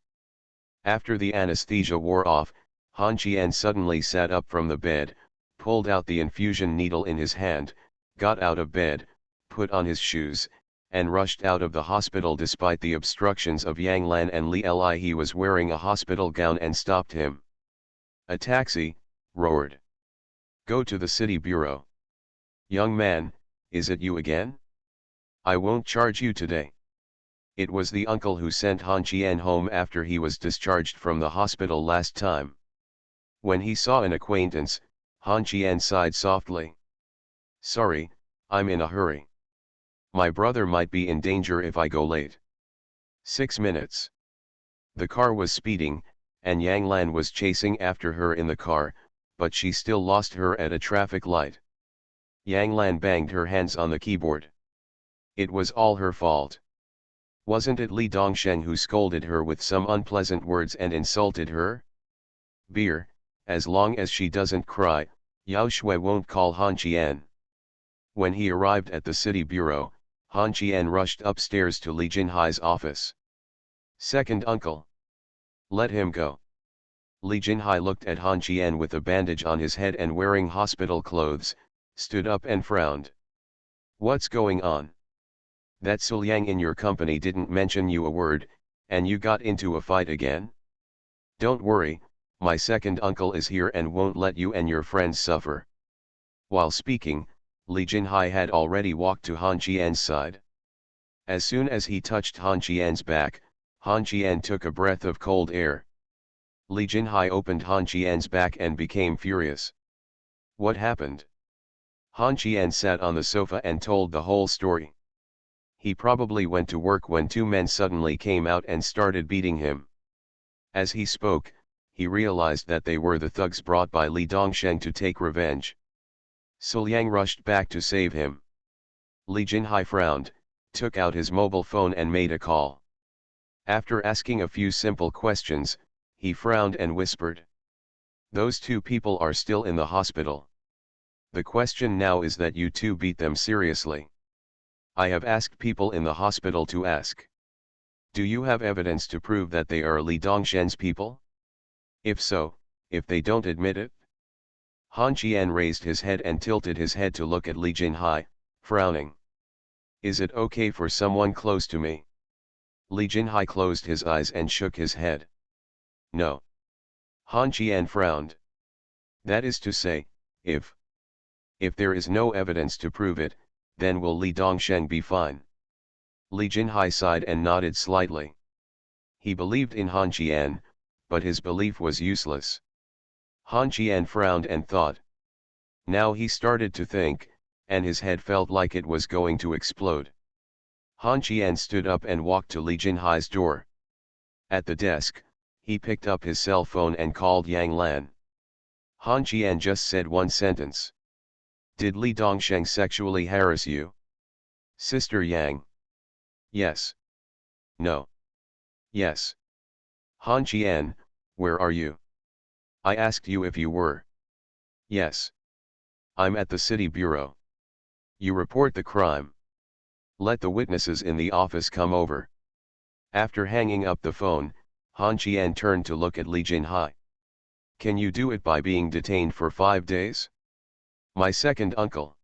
After the anesthesia wore off, Han Qian suddenly sat up from the bed, pulled out the infusion needle in his hand, got out of bed, put on his shoes, and rushed out of the hospital despite the obstructions of Yang Lan and Li Li. He was wearing a hospital gown and stopped him. "A taxi," roared. "Go to the city bureau." "Young man, is it you again? I won't charge you today." It was the uncle who sent Han Qian home after he was discharged from the hospital last time. When he saw an acquaintance, Han Qian sighed softly. "Sorry, I'm in a hurry. My brother might be in danger if I go late." 6 minutes. The car was speeding, and Yang Lan was chasing after her in the car, but she still lost her at a traffic light. Yang Lan banged her hands on the keyboard. It was all her fault. Wasn't it Li Dongsheng who scolded her with some unpleasant words and insulted her? Beer, as long as she doesn't cry, Yao Shui won't call Han Qian. When he arrived at the city bureau, Han Qian rushed upstairs to Li Jinhai's office. "Second uncle. Let him go." Li Jinhai looked at Han Qian with a bandage on his head and wearing hospital clothes, stood up and frowned. "What's going on? That Suliang in your company didn't mention you a word, and you got into a fight again? Don't worry, my second uncle is here and won't let you and your friends suffer." While speaking, Li Jinhai had already walked to Han Qian's side. As soon as he touched Han Qian's back, Han Qian took a breath of cold air. Li Jinhai opened Han Qian's back and became furious. What happened? Han Qian sat on the sofa and told the whole story. He probably went to work when two men suddenly came out and started beating him. As he spoke, he realized that they were the thugs brought by Li Dongsheng to take revenge. Su Liang rushed back to save him. Li Jinhai frowned, took out his mobile phone and made a call. After asking a few simple questions, he frowned and whispered. Those two people are still in the hospital. The question now is that you two beat them seriously. I have asked people in the hospital to ask. Do you have evidence to prove that they are Li Dongshen's people? If so, if they don't admit it? Han Qian raised his head and tilted his head to look at Li Jinhai, frowning. Is it okay for someone close to me? Li Jinhai closed his eyes and shook his head. No. Han Qian frowned. That is to say, if there is no evidence to prove it, then will Li Dongsheng be fine? Li Jinhai sighed and nodded slightly. He believed in Han Qian, but his belief was useless. Han Qian frowned and thought. Now he started to think, and his head felt like it was going to explode. Han Qian stood up and walked to Li Jinhai's door. At the desk, he picked up his cell phone and called Yang Lan. Han Qian just said one sentence. Did Li Dongsheng sexually harass you? Sister Yang. Yes. No. Yes. Han Qian, where are you? I asked you if you were. Yes. I'm at the city bureau. You report the crime. Let the witnesses in the office come over. After hanging up the phone, Han Qian turned to look at Li Jinhai. Can you do it by being detained for 5 days? My second uncle.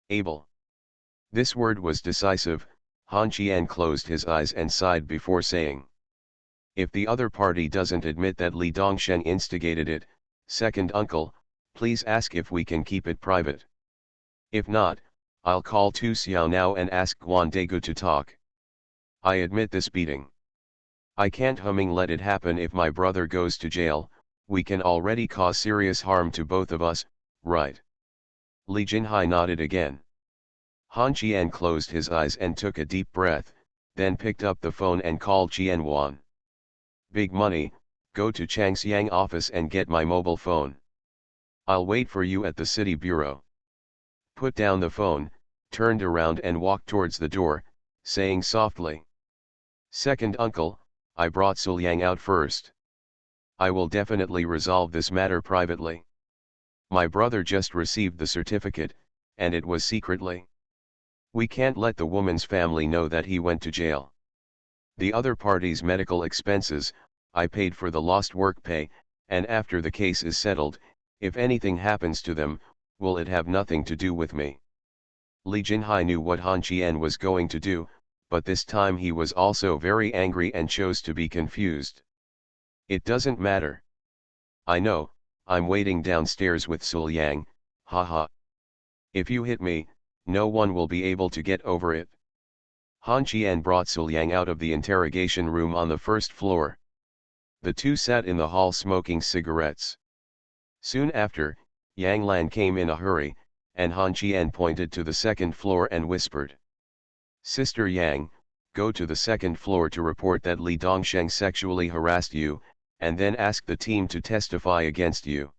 Able. This word was decisive. Han Qian closed his eyes and sighed before saying. If the other party doesn't admit that Li Dongsheng instigated it, second uncle, please ask if we can keep it private. If not, I'll call Tu Xiao now and ask Guan Degu to talk. I admit this beating. I can't let it happen. If my brother goes to jail, we can already cause serious harm to both of us, right? Li Jinhai nodded again. Han Qian closed his eyes and took a deep breath, then picked up the phone and called Qian Wan. Big money, go to Changxiang office and get my mobile phone. I'll wait for you at the city bureau. Put down the phone, turned around and walked towards the door, saying softly. Second uncle, I brought Su Liang out first. I will definitely resolve this matter privately. My brother just received the certificate, and it was secretly. We can't let the woman's family know that he went to jail. The other party's medical expenses, I paid for the lost work pay, and after the case is settled, if anything happens to them, will it have nothing to do with me? Li Jinhai knew what Han Qian was going to do, but this time he was also very angry and chose to be confused. It doesn't matter. I know, I'm waiting downstairs with Su Liang, haha. If you hit me, no one will be able to get over it. Han Qian brought Su Liang out of the interrogation room on the first floor. The two sat in the hall smoking cigarettes. Soon after, Yang Lan came in a hurry, and Han Qian pointed to the second floor and whispered. Sister Yang, go to the second floor to report that Li Dongsheng sexually harassed you, and then ask the team to testify against you.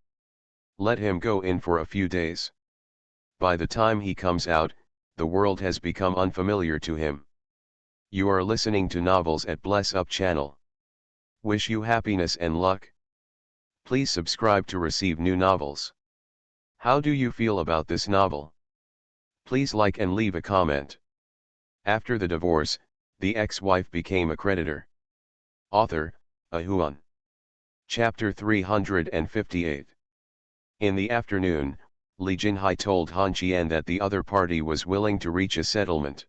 Let him go in for a few days. By the time he comes out, the world has become unfamiliar to him. You are listening to Novels at Bless Up channel. Wish you happiness and luck. Please subscribe to receive new novels. How do you feel about this novel? Please like and leave a comment. After the divorce, the ex-wife became a creditor. Author, Ahuan. Chapter 358. In the afternoon, Li Jinhai told Han Qian that the other party was willing to reach a settlement.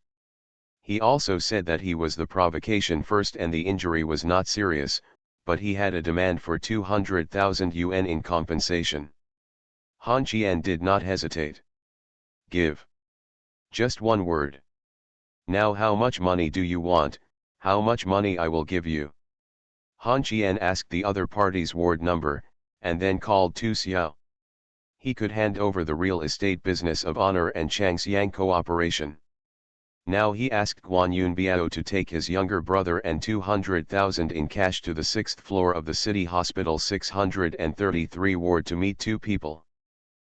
He also said that he was the provocation first and the injury was not serious, but he had a demand for 200,000 yuan in compensation. Han Qian did not hesitate. Give. Just one word. Now how much money do you want? How much money I will give you. Han Qian asked the other party's ward number, and then called Tu Xiao. He could hand over the real estate business of Honor and Changxiang Cooperation. Now he asked Guan Yunbiao to take his younger brother and 200,000 in cash to the 6th floor of the City Hospital 633 ward to meet two people.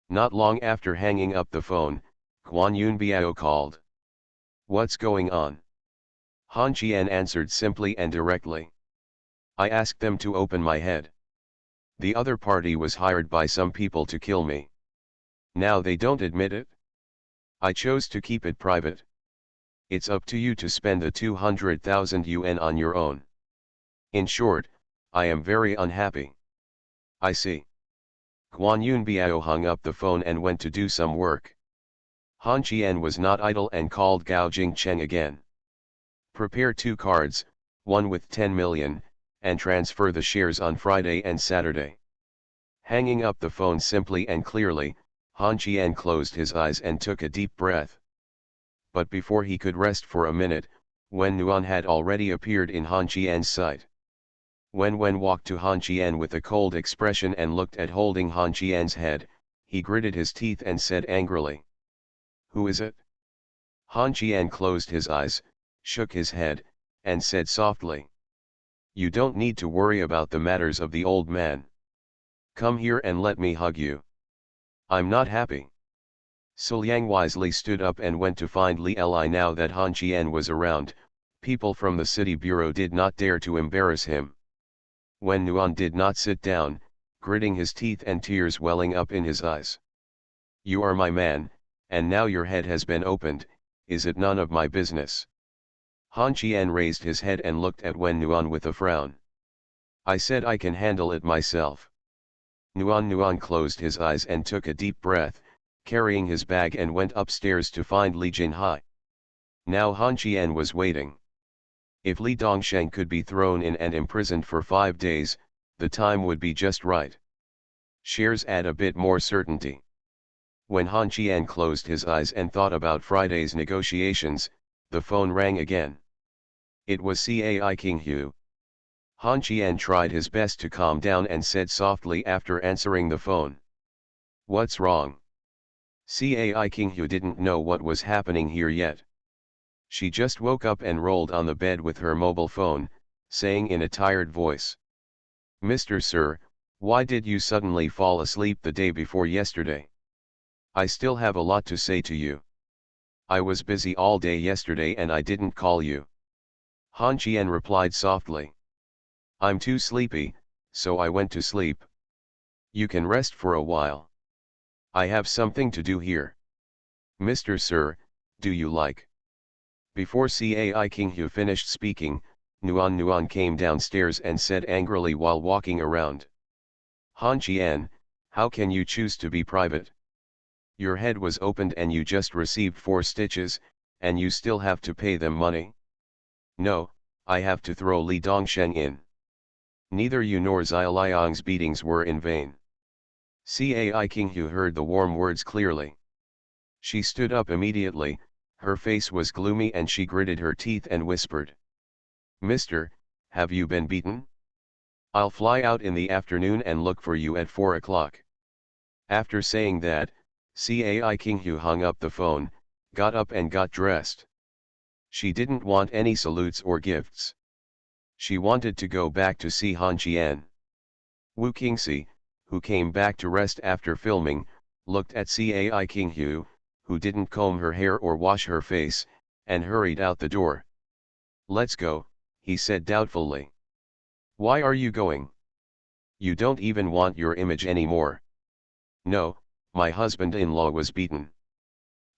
Not long after hanging up the phone, Guan Yunbiao called. What's going on? Han Qian answered simply and directly. I asked them to open my head. The other party was hired by some people to kill me. Now they don't admit it? I chose to keep it private. It's up to you to spend the 200,000 yuan on your own. In short, I am very unhappy. I see. Guan Yunbiao hung up the phone and went to do some work. Han Qian was not idle and called Gao Jingcheng again. Prepare 2 cards, one with 10 million, and transfer the shares on Friday and Saturday. Hanging up the phone simply and clearly, Han Qian closed his eyes and took a deep breath. But before he could rest for a minute, Wen Nuan had already appeared in Han Qian's sight. Wen walked to Han Qian with a cold expression and looked at holding Han Qian's head. He gritted his teeth and said angrily, "Who is it?" Han Qian closed his eyes, shook his head, and said softly, "You don't need to worry about the matters of the old man. Come here and let me hug you. I'm not happy." Su Liang wisely stood up and went to find Li Li. Now that Han Qian was around, people from the city bureau did not dare to embarrass him. Wen Nuan did not sit down, gritting his teeth and tears welling up in his eyes. "You are my man, and now your head has been opened, is it none of my business?" Han Qian raised his head and looked at Wen Nuan with a frown. "I said I can handle it myself." Nuan closed his eyes and took a deep breath, carrying his bag and went upstairs to find Li Jinhai. Now Han Qian was waiting. If Li Dongsheng could be thrown in and imprisoned for 5 days, the time would be just right. Shares add a bit more certainty. When Han Qian closed his eyes and thought about Friday's negotiations, the phone rang again. It was Cai King Hu. Han Qian tried his best to calm down and said softly after answering the phone, "What's wrong?" Cai King Hu didn't know what was happening here yet. She just woke up and rolled on the bed with her mobile phone, saying in a tired voice, "Mr. Sir, why did you suddenly fall asleep the day before yesterday? I still have a lot to say to you. I was busy all day yesterday and I didn't call you." Han Qian replied softly, "I'm too sleepy, so I went to sleep. You can rest for a while. I have something to do here." "Mr. Sir, do you like?" Before Cai King Hu finished speaking, Nuan came downstairs and said angrily while walking around, "Han Qian, how can you choose to be private? Your head was opened and you just received 4 stitches, and you still have to pay them money? No, I have to throw Li Dongsheng in. Neither you nor Xia Liang's beatings were in vain." Cai King Hu heard the warm words clearly. She stood up immediately, her face was gloomy and she gritted her teeth and whispered, "Mister, have you been beaten? I'll fly out in the afternoon and look for you at 4 o'clock. After saying that, Cai King Hu hung up the phone, got up and got dressed. She didn't want any salutes or gifts. She wanted to go back to see Han Qian. Wu Qingxi, who came back to rest after filming, looked at Cai King Hu, who didn't comb her hair or wash her face, and hurried out the door. "Let's go," he said doubtfully. "Why are you going? You don't even want your image anymore." "No, my husband-in-law was beaten.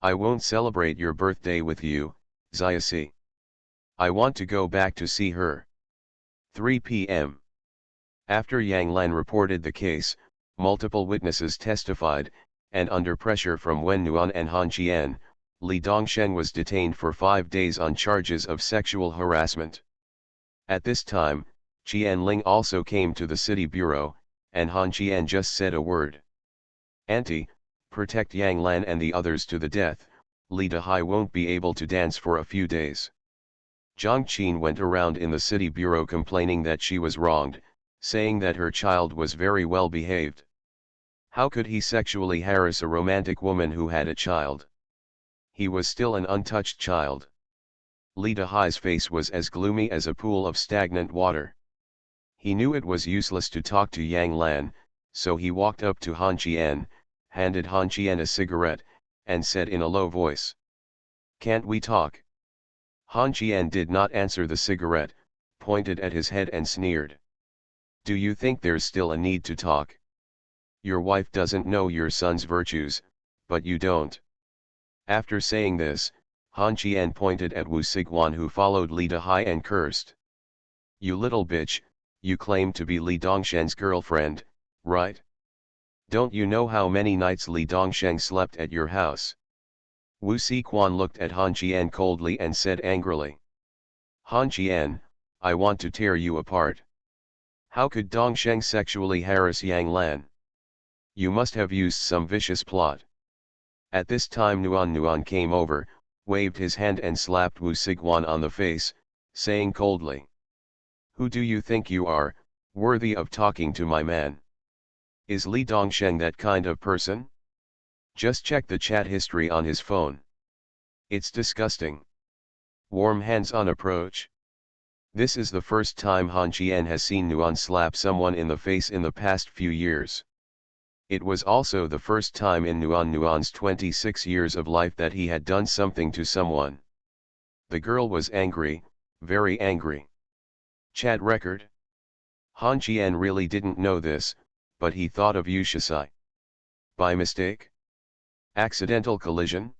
I won't celebrate your birthday with you, Xiaxi. I want to go back to see her." 3 p.m. After Yang Lan reported the case, multiple witnesses testified, and under pressure from Wen Nuan and Han Qian, Li Dongsheng was detained for 5 days on charges of sexual harassment. At this time, Qian Ling also came to the city bureau, and Han Qian just said a word. "Auntie, protect Yang Lan and the others to the death, Li Dehai won't be able to dance for a few days. Zhang Qin went around in the city bureau complaining that she was wronged, saying that her child was very well behaved. How could he sexually harass a romantic woman who had a child? He was still an untouched child. Li Dehai's face was as gloomy as a pool of stagnant water. He knew it was useless to talk to Yang Lan, so he walked up to Han Qian, handed Han Qian a cigarette, and said in a low voice, "Can't we talk?" Han Qian did not answer the cigarette, pointed at his head and sneered. "Do you think there's still a need to talk? Your wife doesn't know your son's virtues, but you don't." After saying this, Han Qian pointed at Wu Siguan, who followed Li Dehai, and cursed. "You little bitch, you claim to be Li Dongshen's girlfriend, right? Don't you know how many nights Li Dongsheng slept at your house?" Wu Siguan looked at Han Qian coldly and said angrily, "Han Qian, I want to tear you apart. How could Dongsheng sexually harass Yang Lan? You must have used some vicious plot." At this time Nuan came over, waved his hand and slapped Wu Siguan on the face, saying coldly, "Who do you think you are, worthy of talking to my man? Is Li Dongsheng that kind of person? Just check the chat history on his phone. It's disgusting. Warm hands on approach." This is the first time Han Qian has seen Nuan slap someone in the face in the past few years. It was also the first time in Nuan's 26 years of life that he had done something to someone. The girl was angry, very angry. Chat record. Han Qian really didn't know this, but he thought of Yu Shisai. By mistake? Accidental collision?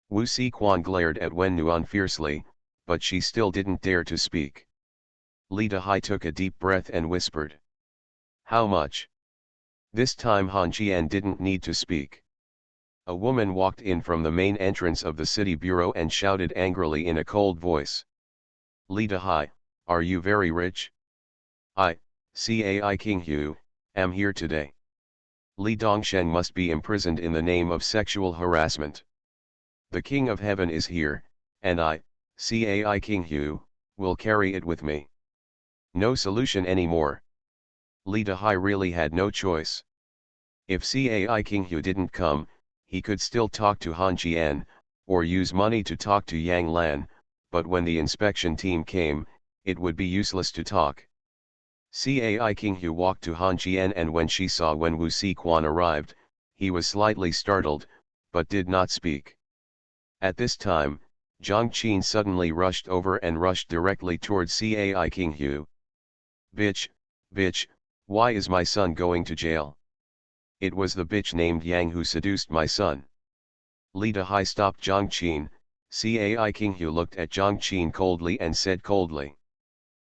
Wu Siguan glared at Wen Nuan fiercely, but she still didn't dare to speak. Li Dehai took a deep breath and whispered, "How much?" This time Han Qian didn't need to speak. A woman walked in from the main entrance of the city bureau and shouted angrily in a cold voice, "Li Dehai, are you very rich? I, Cai King Hu, am here today. Li Dongsheng must be imprisoned in the name of sexual harassment. The King of Heaven is here, and I, Cai King Hu, will carry it with me. No solution anymore." Li Dehai really had no choice. If Cai King Hu didn't come, he could still talk to Han Qian, or use money to talk to Yang Lan, but when the inspection team came, it would be useless to talk. Cai King Hu walked to Han Qian, and when she saw when Wu Siguan arrived, he was slightly startled, but did not speak. At this time, Zhang Qin suddenly rushed over and rushed directly towards Cai King Hu. Bitch, why is my son going to jail? It was the bitch named Yang who seduced my son." Li Dehai stopped Zhang Qin. Cai King Hu looked at Zhang Qin coldly and said coldly,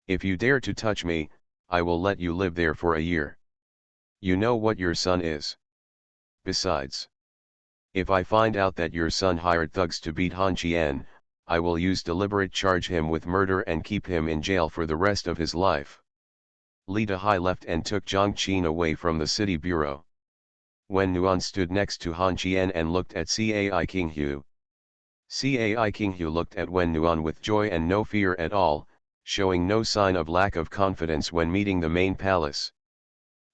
"If you dare to touch me, I will let you live there for a year. You know what your son is. Besides, if I find out that your son hired thugs to beat Han Qian, I will use deliberate charge him with murder and keep him in jail for the rest of his life." Li Dehai left and took Zhang Qin away from the city bureau. Wen Nuan stood next to Han Qian and looked at Cai King Hu. Cai King Hu looked at Wen Nuan with joy and no fear at all, showing no sign of lack of confidence when meeting the main palace.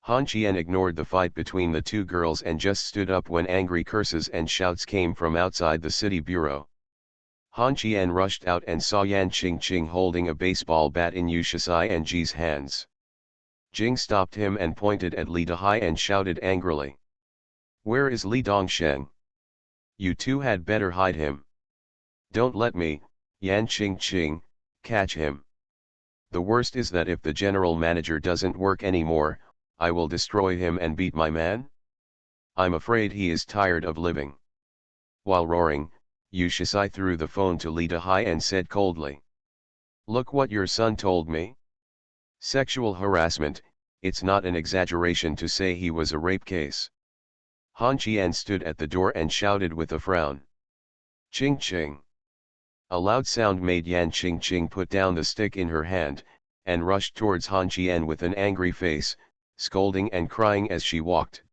Han Qian ignored the fight between the two girls and just stood up when angry curses and shouts came from outside the city bureau. Han Qian rushed out and saw Yan Qingqing holding a baseball bat in Yu Shisai and Ji's hands. Jing stopped him and pointed at Li Dehai and shouted angrily, "Where is Li Dongsheng? You two had better hide him. Don't let me, Yan Qingqing, catch him. The worst is that if the general manager doesn't work anymore, I will destroy him and beat my man. I'm afraid he is tired of living." While roaring, Yu Shisai threw the phone to Li Dehai and said coldly, "Look what your son told me. Sexual harassment, it's not an exaggeration to say he was a rape case." Han Qian stood at the door and shouted with a frown, "Ching ching." A loud sound made Yan Qingqing put down the stick in her hand, and rushed towards Han Qian with an angry face, scolding and crying as she walked.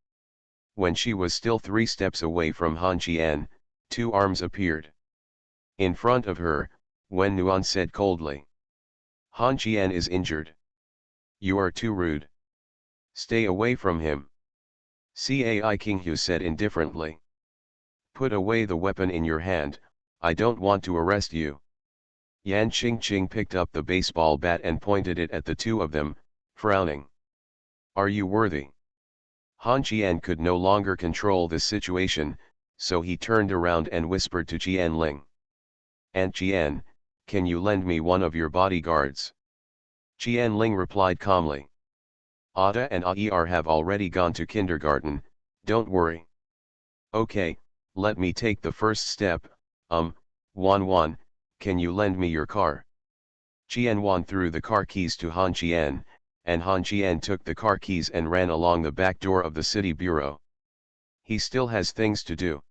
When she was still 3 steps away from Han Qian, Two arms appeared. In front of her, Wen Nuan said coldly. Han Qian is injured. You are too rude. Stay away from him. Cai King Hu said indifferently. Put away the weapon in your hand, I don't want to arrest you. Yan Qingqing picked up the baseball bat and pointed it at the two of them, frowning. Are you worthy? Han Qian could no longer control the situation, so he turned around and whispered to Qian Ling. Aunt Qian, can you lend me one of your bodyguards? Qian Ling replied calmly. Ada and Aer have already gone to kindergarten, don't worry. Okay, let me take the first step. Wan Wan, can you lend me your car? Qian Wan threw the car keys to Han Qian, and Han Qian took the car keys and ran along the back door of the city bureau. He still has things to do.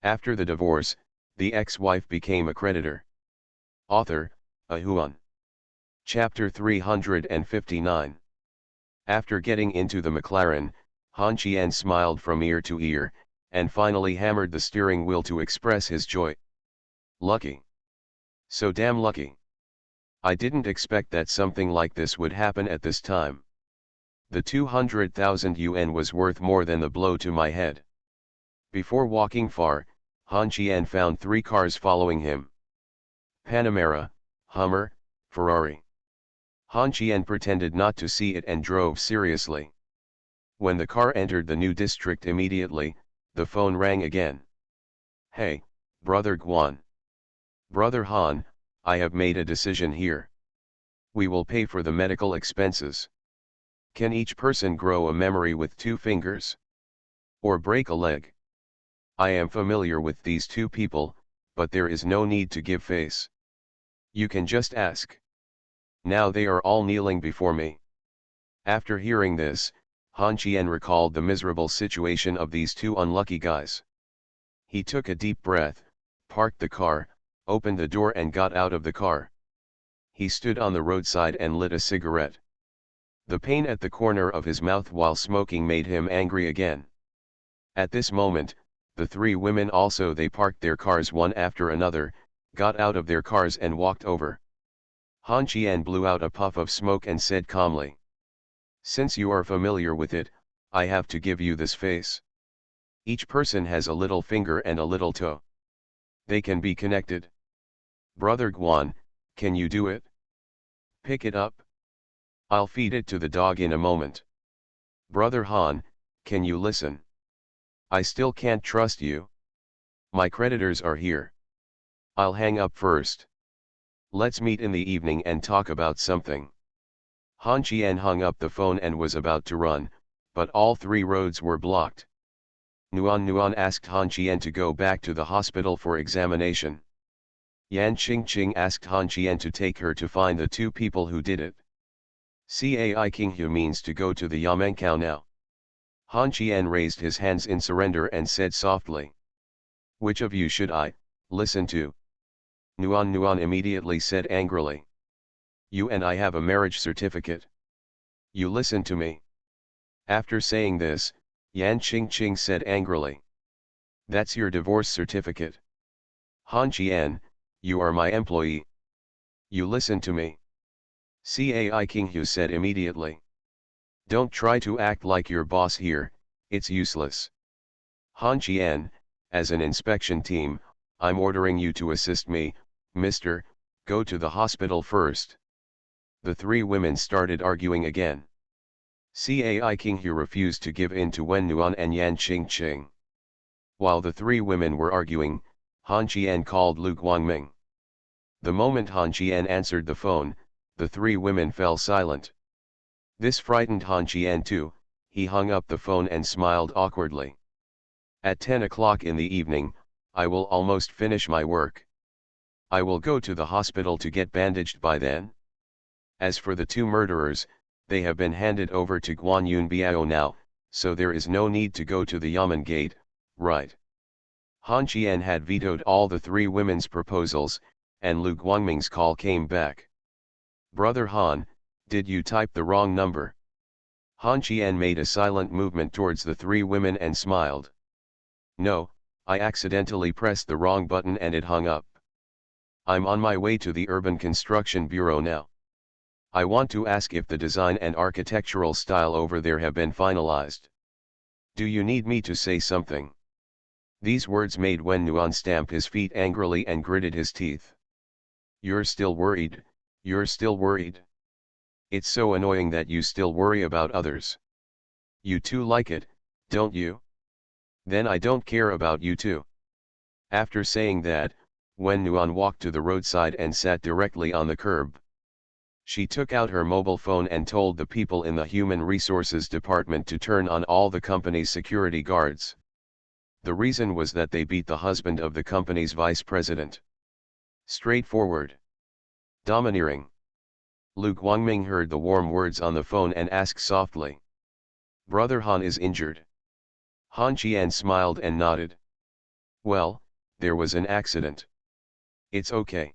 After the divorce, the ex-wife became a creditor. Author, Ahuan. Chapter 359. After getting into the McLaren, Han Qian smiled from ear to ear, and finally hammered the steering wheel to express his joy. Lucky. So damn lucky. I didn't expect that something like this would happen at this time. The 200,000 yuan was worth more than the blow to my head. Before walking far, Han Qian found 3 cars following him. Panamera, Hummer, Ferrari. Han Qian pretended not to see it and drove seriously. When the car entered the new district immediately, the phone rang again. Hey, Brother Guan. Brother Han, I have made a decision here. We will pay for the medical expenses. Can each person grow a memory with 2 fingers? Or break a leg? I am familiar with these 2 people, but there is no need to give face. You can just ask. Now they are all kneeling before me. After hearing this, Han Qian recalled the miserable situation of these 2 unlucky guys. He took a deep breath, parked the car, opened the door and got out of the car. He stood on the roadside and lit a cigarette. The pain at the corner of his mouth while smoking made him angry again. At this moment, the 3 women also they parked their cars one after another, got out of their cars and walked over. Han Qian blew out a puff of smoke and said calmly. Since you are familiar with it, I have to give you this face. Each person has a little finger and a little toe. They can be connected. Brother Guan, can you do it? Pick it up. I'll feed it to the dog in a moment. Brother Han, can you listen? I still can't trust you. My creditors are here. I'll hang up first. Let's meet in the evening and talk about something. Han Qian hung up the phone and was about to run, but all 3 roads were blocked. Nuan asked Han Qian to go back to the hospital for examination. Yan Qingqing asked Han Qian to take her to find the 2 people who did it. Cai King Hu means to go to the Yamenkao now. Han Qian raised his hands in surrender and said softly. Which of you should I listen to? Nuan immediately said angrily. You and I have a marriage certificate. You listen to me. After saying this, Yan Qingqing said angrily. That's your divorce certificate. Han Qian, you are my employee. You listen to me. Cai King Hu said immediately. Don't try to act like your boss here, it's useless. Han Qian, as an inspection team, I'm ordering you to assist me, mister, go to the hospital first. The 3 women started arguing again. Cai King Hu refused to give in to Wen Nuan and Yan Qingqing. While the 3 women were arguing, Han Qian called Lu Guangming. The moment Han Qian answered the phone, the 3 women fell silent. This frightened Han Qian too. He hung up the phone and smiled awkwardly. At 10 o'clock in the evening, I will almost finish my work. I will go to the hospital to get bandaged by then. As for the 2 murderers, they have been handed over to Guan Yunbiao now, so there is no need to go to the Yamen gate, right? Han Qian had vetoed all the 3 women's proposals, and Lu Guangming's call came back. Brother Han, did you type the wrong number? Han Qian made a silent movement towards the 3 women and smiled. No, I accidentally pressed the wrong button and it hung up. I'm on my way to the Urban Construction Bureau now. I want to ask if the design and architectural style over there have been finalized. Do you need me to say something? These words made Wen Nuan stamp his feet angrily and gritted his teeth. You're still worried, you're still worried. It's so annoying that you still worry about others. You too like it, don't you? Then I don't care about you too. After saying that, Wen Nuan walked to the roadside and sat directly on the curb. She took out her mobile phone and told the people in the Human Resources Department to turn on all the company's security guards. The reason was that they beat the husband of the company's vice president. Straightforward. Domineering. Lu Guangming heard the warm words on the phone and asked softly. Brother Han is injured. Han Qian smiled and nodded. Well, there was an accident. It's okay.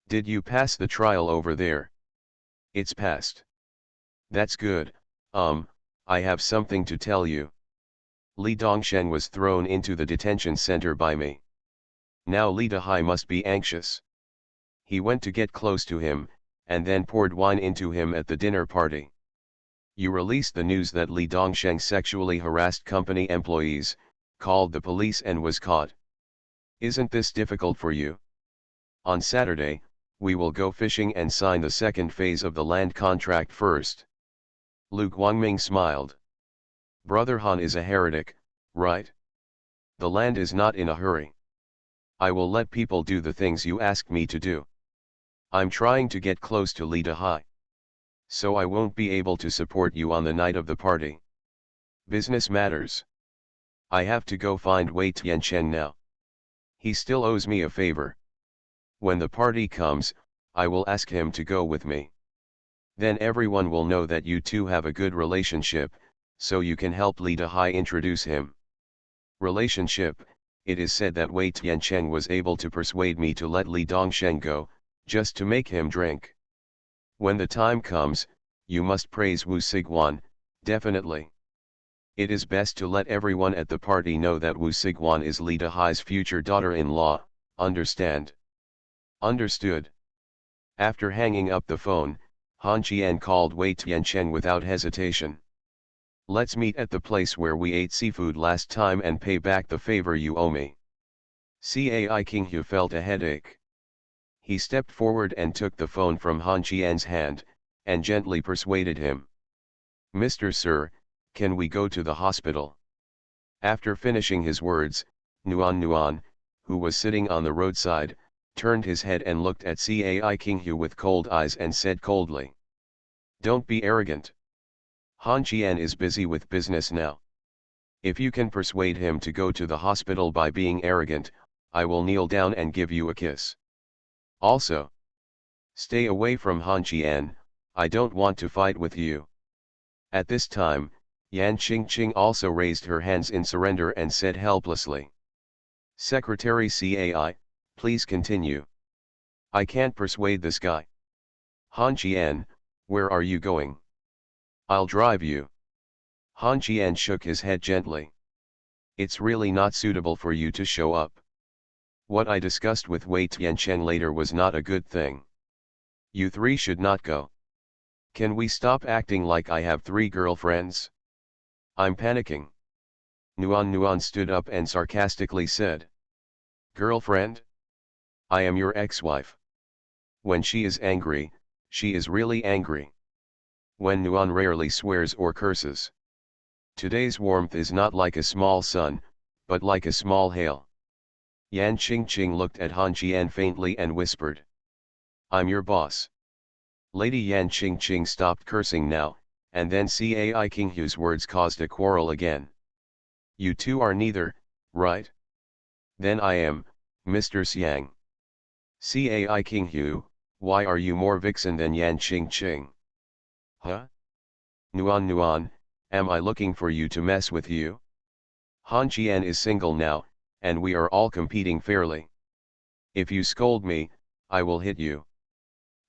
Did you pass the trial over there? It's passed. That's good. I have something to tell you. Li Dongshen was thrown into the detention center by me. Now Li Dehai must be anxious. He went to get close to him, and then poured wine into him at the dinner party. You released the news that Li Dongsheng sexually harassed company employees, called the police and was caught. Isn't this difficult for you? On Saturday, we will go fishing and sign the second phase of the land contract first. Lu Guangming smiled. Brother Han is a heretic, right? The land is not in a hurry. I will let people do the things you asked me to do. I'm trying to get close to Li Dehai. So I won't be able to support you on the night of the party. Business matters. I have to go find Wei Tianchen now. He still owes me a favor. When the party comes, I will ask him to go with me. Then everyone will know that you two have a good relationship, so you can help Li Dehai introduce him. Relationship, it is said that Wei Tianchen was able to persuade me to let Li Dongsheng go, just to make him drink. When the time comes, you must praise Wu Sigwan, definitely. It is best to let everyone at the party know that Wu Sigwan is Li Dehai's future daughter-in-law, understand? Understood. After hanging up the phone, Han Qian called Wei Tianchen without hesitation. Let's meet at the place where we ate seafood last time and pay back the favor you owe me. Cai Qinghu felt a headache. He stepped forward and took the phone from Han Qian's hand, and gently persuaded him. Mr. Sir, can we go to the hospital? After finishing his words, Nuan, who was sitting on the roadside, turned his head and looked at Cai Qinghu with cold eyes and said coldly. Don't be arrogant. Han Qian is busy with business now. If you can persuade him to go to the hospital by being arrogant, I will kneel down and give you a kiss. Also, stay away from Han Qian, I don't want to fight with you. At this time, Yan Qingqing also raised her hands in surrender and said helplessly. Secretary Cai, please continue. I can't persuade this guy. Han Qian, where are you going? I'll drive you. Han Qian shook his head gently. It's really not suitable for you to show up. What I discussed with Wei Tianchen later was not a good thing. You three should not go. Can we stop acting like I have 3 girlfriends? I'm panicking. Nuan stood up and sarcastically said. Girlfriend? I am your ex-wife. When she is angry, she is really angry. When Nuan rarely swears or curses. Today's warmth is not like a small sun, but like a small hail. Yan Qingqing looked at Han Qian faintly and whispered. I'm your boss. Lady Yan Qingqing stopped cursing now, and then Cai Qinghu's words caused a quarrel again. You two are neither, right? Then I am, Mr. Xiang. Cai Qinghu, why are you more vixen than Yan Qingqing? Huh? Nuan, am I looking for you to mess with you? Han Qian is single now, and we are all competing fairly. If you scold me, I will hit you.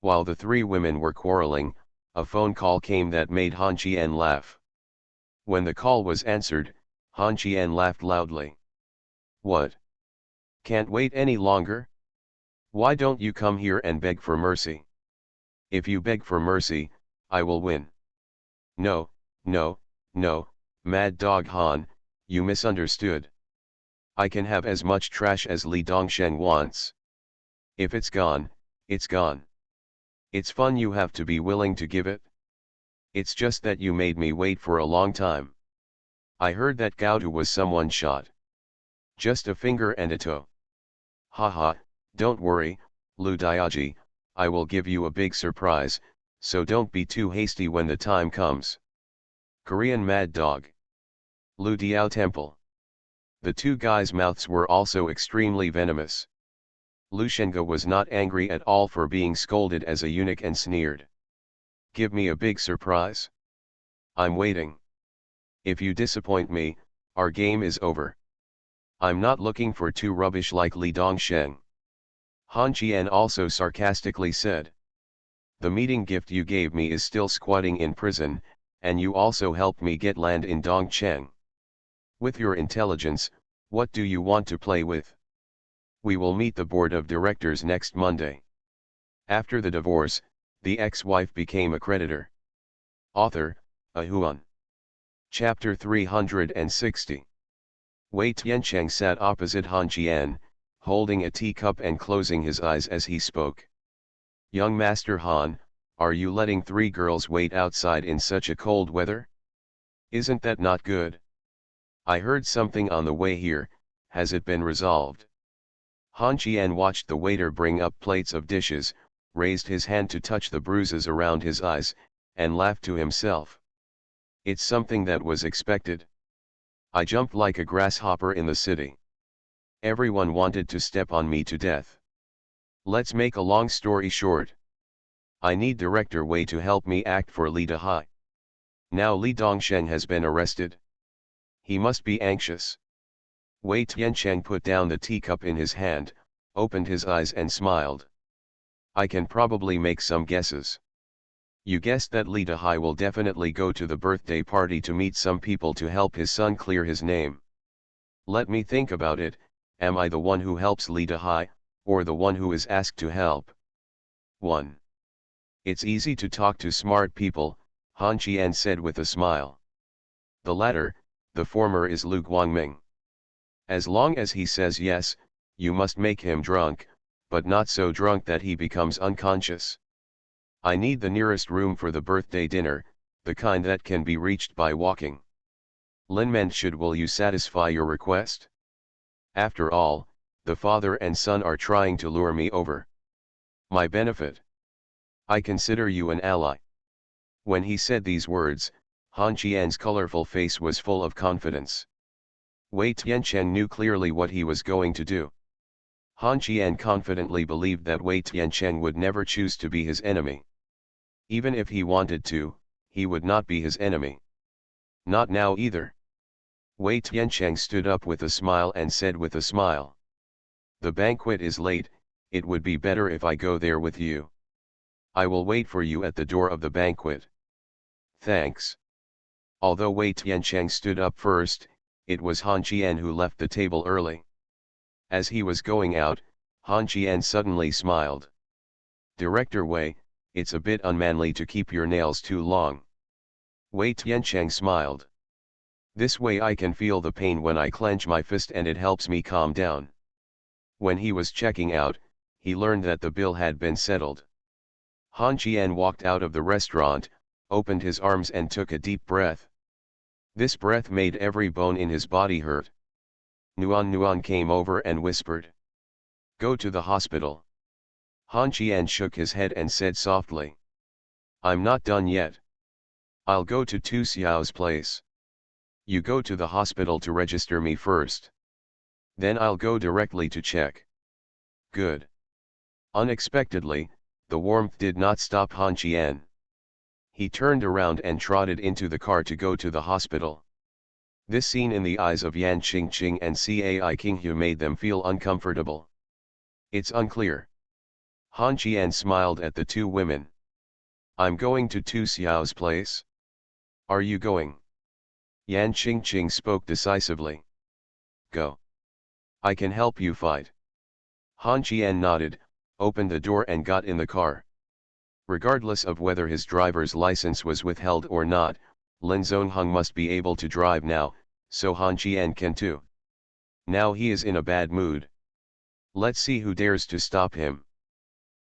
While the 3 women were quarreling, a phone call came that made Han Qian laugh. When the call was answered, Han Qian laughed loudly. What? Can't wait any longer? Why don't you come here and beg for mercy? If you beg for mercy, I will win. No, no, no, Mad Dog Han, you misunderstood. I can have as much trash as Li Dongsheng wants. If it's gone, it's gone. It's fun, you have to be willing to give it. It's just that you made me wait for a long time. I heard that Gaotu was someone shot. Just a finger and a toe. Haha, don't worry, Lu Diaji, I will give you a big surprise, so don't be too hasty when the time comes. Korean Mad Dog. Lu Diao Temple. The two guys' mouths were also extremely venomous. Lu Shenga was not angry at all for being scolded as a eunuch and sneered. Give me a big surprise? I'm waiting. If you disappoint me, our game is over. I'm not looking for two rubbish like Li Dongsheng. Han Qian also sarcastically said. The meeting gift you gave me is still squatting in prison, and you also helped me get land in Dongcheng. With your intelligence, what do you want to play with? We will meet the board of directors next Monday. After the divorce, the ex-wife became a creditor. Author, Ahuan. Chapter 360. Wei Tiancheng sat opposite Han Qian, holding a teacup and closing his eyes as he spoke. Young Master Han, are you letting three girls wait outside in such a cold weather? Isn't that not good? I heard something on the way here, has it been resolved? Han Qian watched the waiter bring up plates of dishes, raised his hand to touch the bruises around his eyes, and laughed to himself. It's something that was expected. I jumped like a grasshopper in the city. Everyone wanted to step on me to death. Let's make a long story short. I need Director Wei to help me act for Li Dahai. Now Li Dongsheng has been arrested. He must be anxious. Wei Tiancheng put down the teacup in his hand, opened his eyes and smiled. I can probably make some guesses. You guessed that Li Dahai will definitely go to the birthday party to meet some people to help his son clear his name. Let me think about it, am I the one who helps Li Dahai, or the one who is asked to help? 1. It's easy to talk to smart people, Han Qian said with a smile. The latter, the former is Lu Guangming. As long as he says yes, you must make him drunk, but not so drunk that he becomes unconscious. I need the nearest room for the birthday dinner, the kind that can be reached by walking. Lin should will you satisfy your request? After all, the father and son are trying to lure me over my benefit. I consider you an ally. When he said these words, Han Qian's colorful face was full of confidence. Wei Tiancheng knew clearly what he was going to do. Han Qian confidently believed that Wei Tiancheng would never choose to be his enemy. Even if he wanted to, he would not be his enemy. Not now either. Wei Tiancheng stood up with a smile and said with a smile. The banquet is late, it would be better if I go there with you. I will wait for you at the door of the banquet. Thanks. Although Wei Tiancheng stood up first, it was Han Qian who left the table early. As he was going out, Han Qian suddenly smiled. Director Wei, it's a bit unmanly to keep your nails too long. Wei Tiancheng smiled. This way I can feel the pain when I clench my fist and it helps me calm down. When he was checking out, he learned that the bill had been settled. Han Qian walked out of the restaurant, opened his arms and took a deep breath. This breath made every bone in his body hurt. Nuan came over and whispered. Go to the hospital. Han Qian shook his head and said softly. I'm not done yet. I'll go to Tu Xiao's place. You go to the hospital to register me first. Then I'll go directly to check. Good. Unexpectedly, the warmth did not stop Han Qian. He turned around and trotted into the car to go to the hospital. This scene in the eyes of Yan Qingqing and Cai Qinghu made them feel uncomfortable. It's unclear. Han Qian smiled at the two women. I'm going to Tu Xiao's place. Are you going? Yan Qingqing spoke decisively. Go. I can help you fight. Han Qian nodded, opened the door and got in the car. Regardless of whether his driver's license was withheld or not, Lin Zongheng must be able to drive now, so Han Qian can too. Now he is in a bad mood. Let's see who dares to stop him.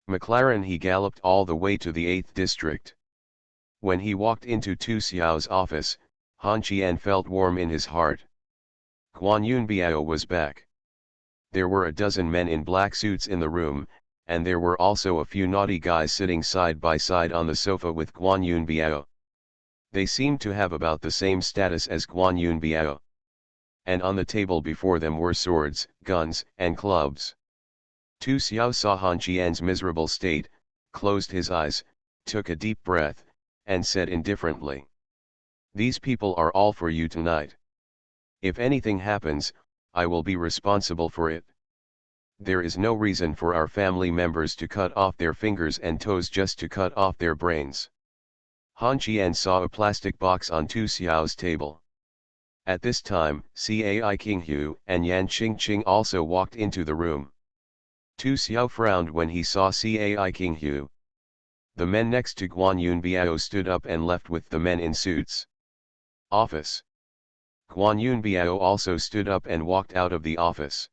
McLaren. He galloped all the way to the 8th district. When he walked into Tu Xiao's office, Han Qian felt warm in his heart. Guan Yunbiao was back. There were a dozen men in black suits in the room, and there were also a few naughty guys sitting side by side on the sofa with Guan Yunbiao. They seemed to have about the same status as Guan Yunbiao. And on the table before them were swords, guns, and clubs. Tu Xiao saw Han Qian's miserable state, closed his eyes, took a deep breath, and said indifferently, "These people are all for you tonight. If anything happens, I will be responsible for it. There is no reason for our family members to cut off their fingers and toes just to cut off their brains." Han Qian saw a plastic box on Tu Xiao's table. At this time, Cai Qinghu and Yan Qingqing also walked into the room. Tu Xiao frowned when he saw Cai Qinghu. The men next to Guan Yunbiao stood up and left with the men in suits. Office. Guan Yunbiao also stood up and walked out of the office.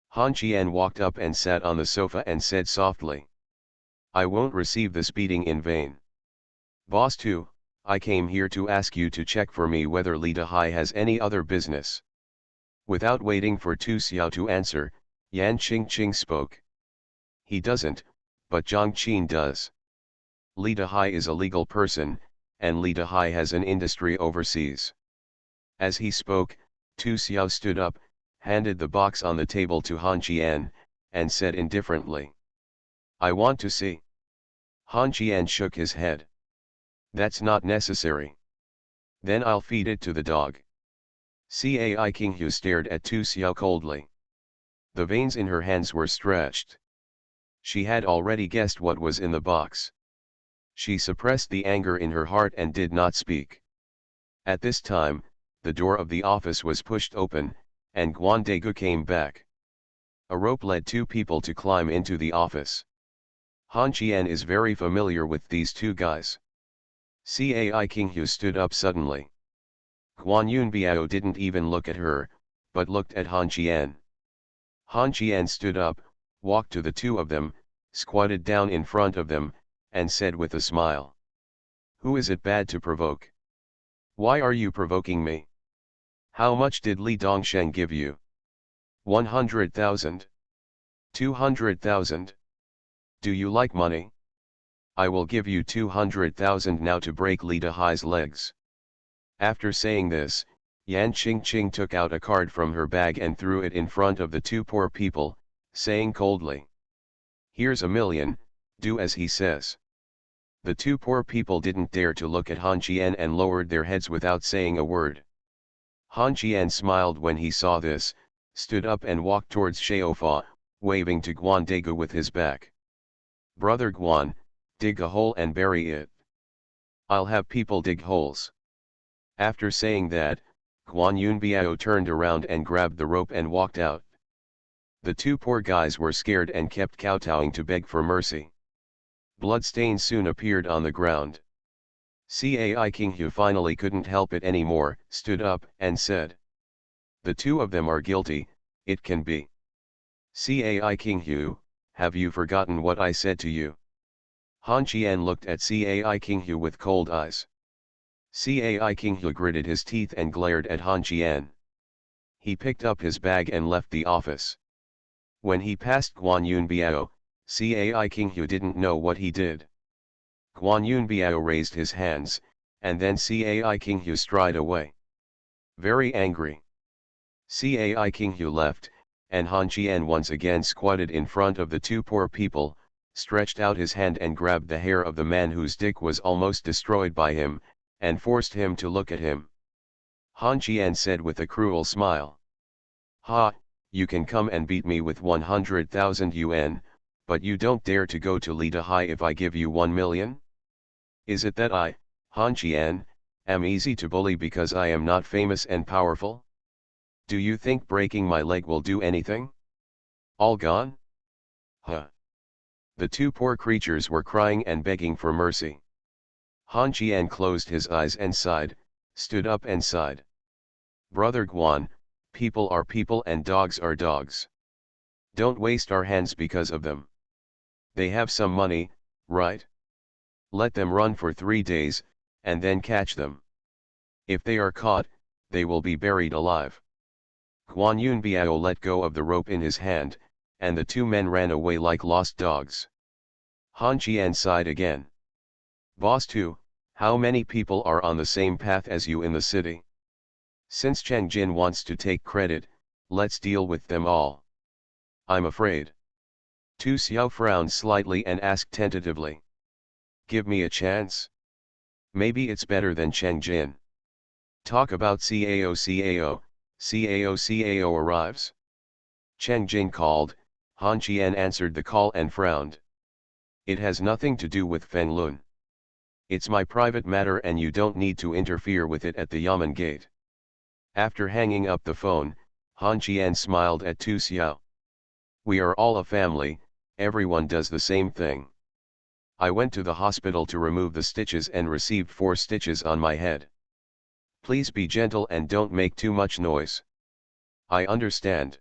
Han Qian walked up and sat on the sofa and said softly, "I won't receive this beating in vain. Boss 2, I came here to ask you to check for me whether Li Dehai has any other business." Without waiting for Tu Xiao to answer, Yan Qingqing spoke. "He doesn't, but Zhang Qin does. Li Dehai is a legal person, and Li Dehai has an industry overseas." As he spoke, Tu Xiao stood up, handed the box on the table to Han Qian, and said indifferently, "I want to see." Han Qian shook his head. "That's not necessary. Then I'll feed it to the dog." Cai Qinghu stared at Tu Xiao coldly. The veins in her hands were stretched. She had already guessed what was in the box. She suppressed the anger in her heart and did not speak. At this time, the door of the office was pushed open, and Guan Degu came back. A rope led two people to climb into the office. Han Qian is very familiar with these two guys. Cai Qinghu stood up suddenly. Guan Yunbiao didn't even look at her, but looked at Han Qian. Han Qian stood up, walked to the two of them, squatted down in front of them, and said with a smile, "Who is it bad to provoke? Why are you provoking me? How much did Li Dongsheng give you? 100,000? 200,000? Do you like money? I will give you 200,000 now to break Li Dehai's legs." After saying this, Yan Qingqing took out a card from her bag and threw it in front of the two poor people, saying coldly, "Here's $1 million, do as he says." The two poor people didn't dare to look at Han Qian and lowered their heads without saying a word. Han Qian smiled when he saw this, stood up and walked towards Xiaofa, waving to Guan Degu with his back. "Brother Guan, dig a hole and bury it. I'll have people dig holes." After saying that, Guan Yunbiao turned around and grabbed the rope and walked out. The two poor guys were scared and kept kowtowing to beg for mercy. Bloodstains soon appeared on the ground. Cai Qinghu finally couldn't help it anymore, stood up and said, "The two of them are guilty, it can be. Cai Qinghu, have you forgotten what I said to you?" Han Qian looked at Cai Qinghu with cold eyes. Cai Qinghu gritted his teeth and glared at Han Qian. He picked up his bag and left the office. When he passed Guan Yunbiao, Cai Qinghu didn't know what he did. Guan Yunbiao raised his hands, and then Cai Qinghu stride away. Very angry. Cai Qinghu left, and Han Qian once again squatted in front of the two poor people, stretched out his hand and grabbed the hair of the man whose dick was almost destroyed by him, and forced him to look at him. Han Qian said with a cruel smile, "Ha, you can come and beat me with 100,000 yuan, but you don't dare to go to Li Dehai if I give you 1 million? Is it that I, Han Qian, am easy to bully because I am not famous and powerful? Do you think breaking my leg will do anything? All gone? Huh. The two poor creatures were crying and begging for mercy. Han Qian closed his eyes and sighed, stood up and sighed. Brother Guan, people are people and dogs are dogs. Don't waste our hands because of them. They have some money, right? Let them run for 3 days, and then catch them. If they are caught, they will be buried alive. Guan Yunbiao let go of the rope in his hand, and the two men ran away like lost dogs. Han Qian sighed again. Boss 2, how many people are on the same path as you in the city? Since Cheng Jin wants to take credit, let's deal with them all. I'm afraid. Tu Xiao frowned slightly and asked tentatively. Give me a chance? Maybe it's better than Cheng Jin. Talk about CAO. CAO arrives. Cheng Jin called, Han Qian answered the call and frowned. It has nothing to do with Feng Lun. It's my private matter and you don't need to interfere with it at the Yamen gate. After hanging up the phone, Han Qian smiled at Tu Xiao. We are all a family, everyone does the same thing. I went to the hospital to remove the stitches and received 4 stitches on my head. Please be gentle and don't make too much noise. I understand.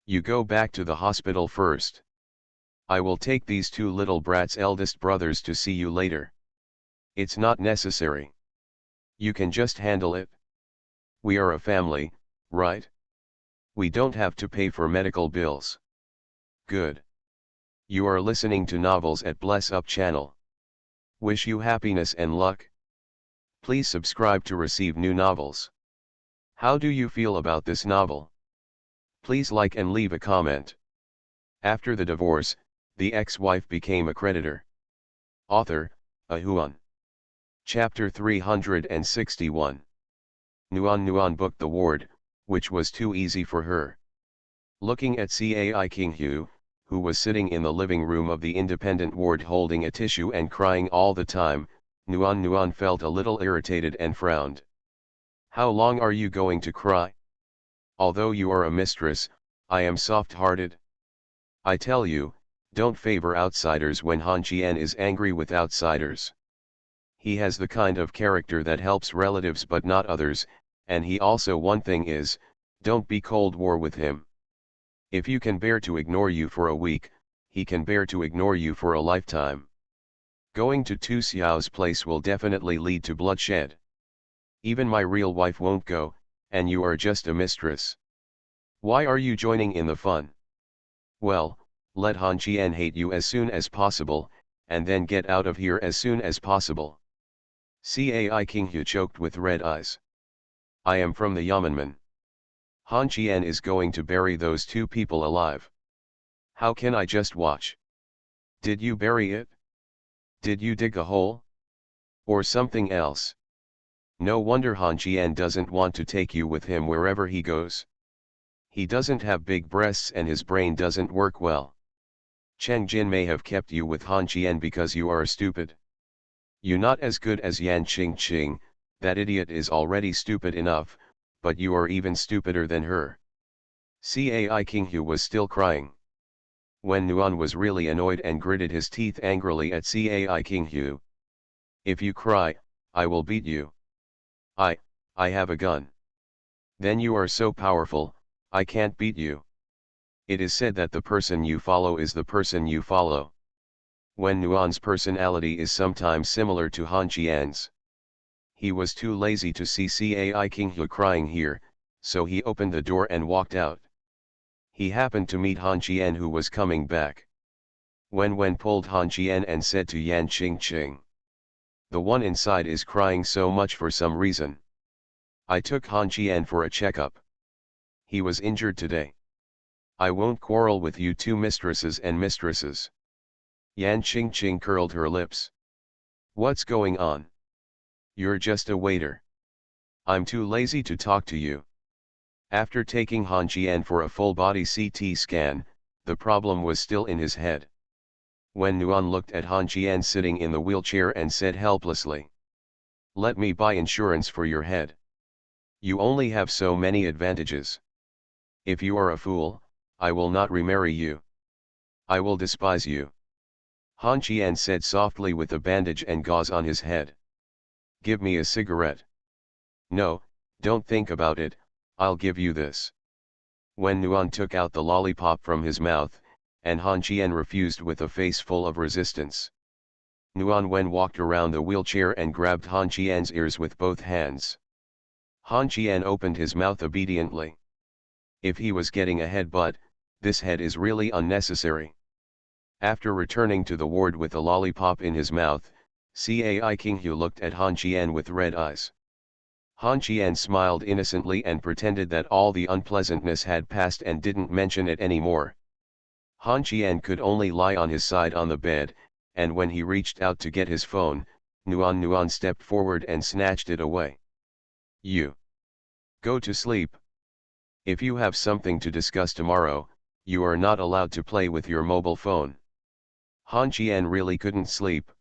You go back to the hospital first. I will take these 2 little brats' eldest brothers to see you later. It's not necessary. You can just handle it. We are a family, right? We don't have to pay for medical bills. Good. You are listening to novels at Bless Up channel. Wish you happiness and luck. Please subscribe to receive new novels. How do you feel about this novel? Please like and leave a comment. After the divorce, the ex-wife became a creditor. Author, Ahuan. Chapter 361. Nuan booked the ward, which was too easy for her. Looking at Cai Qinghu, who was sitting in the living room of the independent ward holding a tissue and crying all the time, Nuan felt a little irritated and frowned. How long are you going to cry? Although you are a mistress, I am soft-hearted. I tell you, don't favor outsiders when Han Qian is angry with outsiders. He has the kind of character that helps relatives but not others, and he also one thing is, don't be Cold War with him. If you can bear to ignore you for a week, he can bear to ignore you for a lifetime. Going to Tu Xiao's place will definitely lead to bloodshed. Even my real wife won't go, and you are just a mistress. Why are you joining in the fun? Well, let Han Qian hate you as soon as possible, and then get out of here as soon as possible. Cai Qinghu choked with red eyes. I am from the Yemenman. Han Qian is going to bury those 2 people alive. How can I just watch? Did you bury it? Did you dig a hole? Or something else? No wonder Han Qian doesn't want to take you with him wherever he goes. He doesn't have big breasts and his brain doesn't work well. Cheng Jin may have kept you with Han Qian because you are stupid. You not as good as Yan Qingqing, that idiot is already stupid enough, but you are even stupider than her. Cai Qinghu was still crying. When Nuan was really annoyed and gritted his teeth angrily at Cai Qinghu. If you cry, I will beat you. I have a gun. Then you are so powerful, I can't beat you. It is said that the person you follow is the person you follow. When Nuan's personality is sometimes similar to Han Qian's. He was too lazy to see Cai Qinghu crying here, so he opened the door and walked out. He happened to meet Han Qian who was coming back. Wen pulled Han Qian and said to Yan Qingqing. The one inside is crying so much for some reason. I took Han Qian for a checkup. He was injured today. I won't quarrel with you 2 mistresses and mistresses. Yan Qingqing curled her lips. What's going on? You're just a waiter. I'm too lazy to talk to you. After taking Han Qian for a full-body CT scan, the problem was still in his head. When Nuan looked at Han Qian sitting in the wheelchair and said helplessly. Let me buy insurance for your head. You only have so many advantages. If you are a fool, I will not remarry you. I will despise you. Han Qian said softly with a bandage and gauze on his head. Give me a cigarette. No, don't think about it, I'll give you this. When Nuan took out the lollipop from his mouth, and Han Qian refused with a face full of resistance. Nuan Wen walked around the wheelchair and grabbed Han Qian's ears with both hands. Han Qian opened his mouth obediently. If he was getting a headbutt, this head is really unnecessary. After returning to the ward with a lollipop in his mouth, Cai Qinghu looked at Han Qian with red eyes. Han Qian smiled innocently and pretended that all the unpleasantness had passed and didn't mention it anymore. Han Qian could only lie on his side on the bed, and when he reached out to get his phone, Nuan stepped forward and snatched it away. You. Go to sleep. If you have something to discuss tomorrow, you are not allowed to play with your mobile phone. Han Qian really couldn't sleep.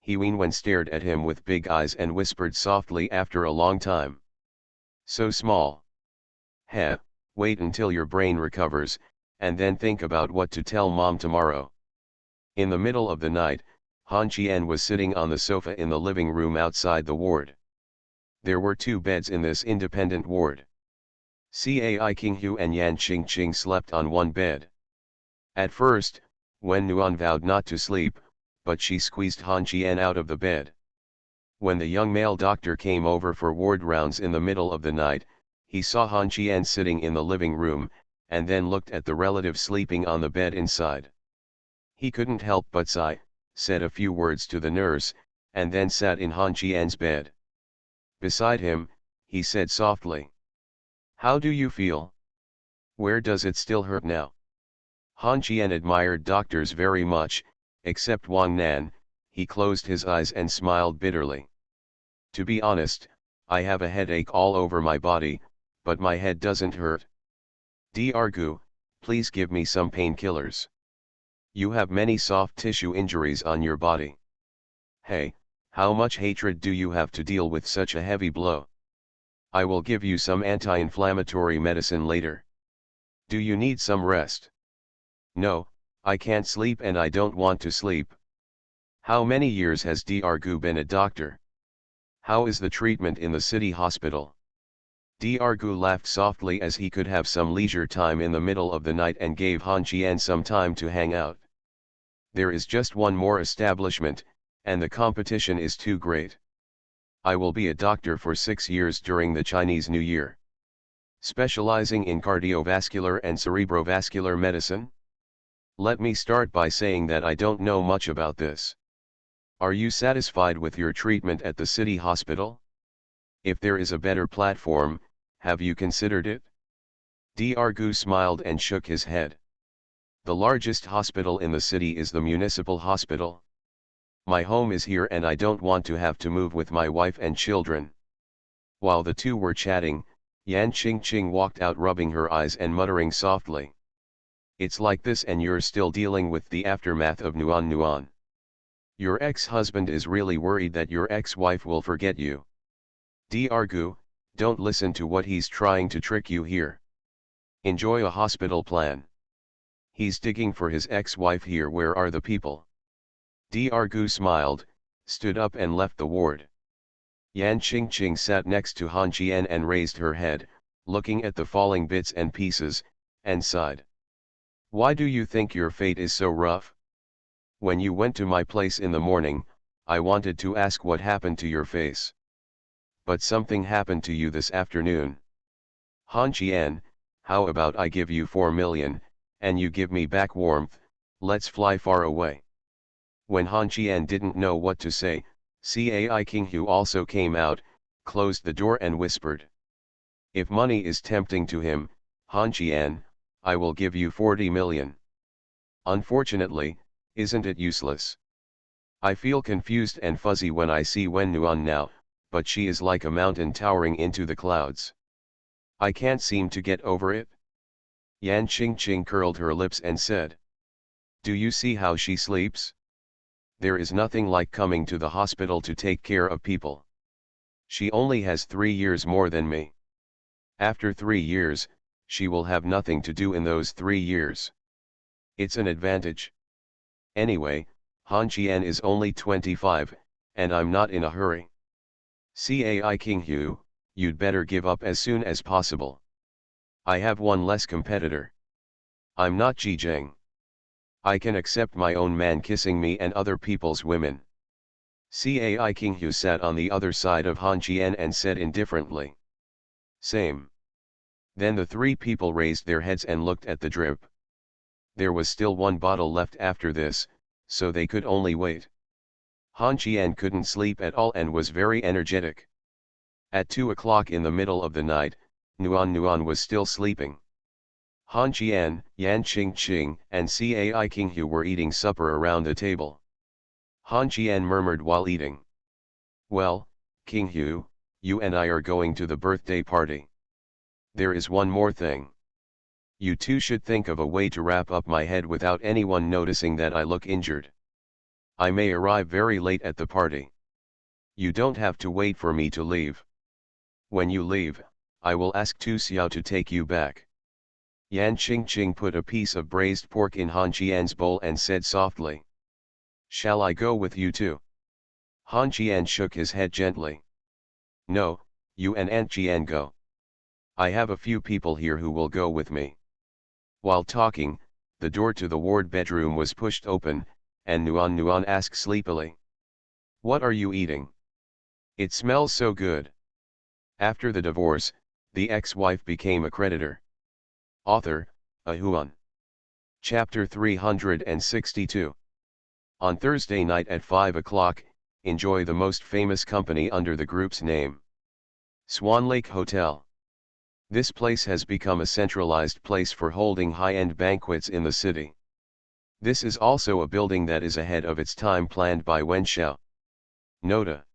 He Wenwen stared at him with big eyes and whispered softly after a long time. So small. Heh, wait until your brain recovers, and then think about what to tell mom tomorrow. In the middle of the night, Han Qian was sitting on the sofa in the living room outside the ward. There were 2 beds in this independent ward. Cai Qinghu and Yan Qingqing slept on one bed. At first, Wen Nuan vowed not to sleep, but she squeezed Han Qian out of the bed. When the young male doctor came over for ward rounds in the middle of the night, he saw Han Qian sitting in the living room, and then looked at the relative sleeping on the bed inside. He couldn't help but sigh, said a few words to the nurse, and then sat in Han Qian's bed. Beside him, he said softly. How do you feel? Where does it still hurt now? Han Qian admired doctors very much, except Wang Nan. He closed his eyes and smiled bitterly. To be honest, I have a headache all over my body, but my head doesn't hurt. Drgu, please give me some painkillers. You have many soft tissue injuries on your body. Hey, how much hatred do you have to deal with such a heavy blow? I will give you some anti-inflammatory medicine later. Do you need some rest? No, I can't sleep and I don't want to sleep. How many years has Drgu been a doctor? How is the treatment in the city hospital? Drgu laughed softly as he could have some leisure time in the middle of the night and gave Han Qian some time to hang out. There is just one more establishment, and the competition is too great. I will be a doctor for 6 years during the Chinese New Year. Specializing in cardiovascular and cerebrovascular medicine? Let me start by saying that I don't know much about this. Are you satisfied with your treatment at the city hospital? If there is a better platform, have you considered it? Drgu smiled and shook his head. The largest hospital in the city is the municipal hospital. My home is here and I don't want to have to move with my wife and children. While the two were chatting, Yan Qingqing walked out rubbing her eyes and muttering softly. It's like this and you're still dealing with the aftermath of Nuan. Your ex-husband is really worried that your ex-wife will forget you. Drgu, don't listen to what he's trying to trick you here. Enjoy a hospital plan. He's digging for his ex-wife here. Where are the people? Drgu smiled, stood up and left the ward. Yan Qingqing sat next to Han Qian and raised her head, looking at the falling bits and pieces, and sighed. Why do you think your fate is so rough? When you went to my place in the morning, I wanted to ask what happened to your face. But something happened to you this afternoon. Han Qian, how about I give you 4 million, and you give me back warmth, let's fly far away. When Han Qian didn't know what to say, Cai Qinghu also came out, closed the door and whispered. If money is tempting to him, Han Qian, I will give you 40 million. Unfortunately, isn't it useless? I feel confused and fuzzy when I see Wen Nuan now, but she is like a mountain towering into the clouds. I can't seem to get over it. Yan Qingqing curled her lips and said. Do you see how she sleeps? There is nothing like coming to the hospital to take care of people. She only has 3 years more than me. After 3 years, she will have nothing to do in those 3 years. It's an advantage. Anyway, Han Qian is only 25, and I'm not in a hurry. Cai King Hu, you'd better give up as soon as possible. I have one less competitor. I'm not Ji Zheng. I can accept my own man kissing me and other people's women. Cai King Hu sat on the other side of Han Qian and said indifferently. Same. Then the three people raised their heads and looked at the drip. There was still one bottle left after this, so they could only wait. Han Qian couldn't sleep at all and was very energetic. At 2 o'clock in the middle of the night, Nuan was still sleeping. Han Qian, Yan Qingqing, and Cai King Hu were eating supper around the table. Han Qian murmured while eating. Well, King Hu, you and I are going to the birthday party. There is one more thing. You two should think of a way to wrap up my head without anyone noticing that I look injured. I may arrive very late at the party. You don't have to wait for me to leave. When you leave, I will ask Tu Xiao to take you back. Yan Qingqing put a piece of braised pork in Han Qian's bowl and said softly. Shall I go with you too? Han Qian shook his head gently. No, you and Aunt Qian go. I have a few people here who will go with me. While talking, the door to the ward bedroom was pushed open, and Nuan asked sleepily. What are you eating? It smells so good. After the divorce, the ex-wife became a creditor. Author, A Huan. Chapter 362. On Thursday night at 5 o'clock, enjoy the most famous company under the group's name. Swan Lake Hotel. This place has become a centralized place for holding high-end banquets in the city. This is also a building that is ahead of its time, planned by Wen Xiao. Nota.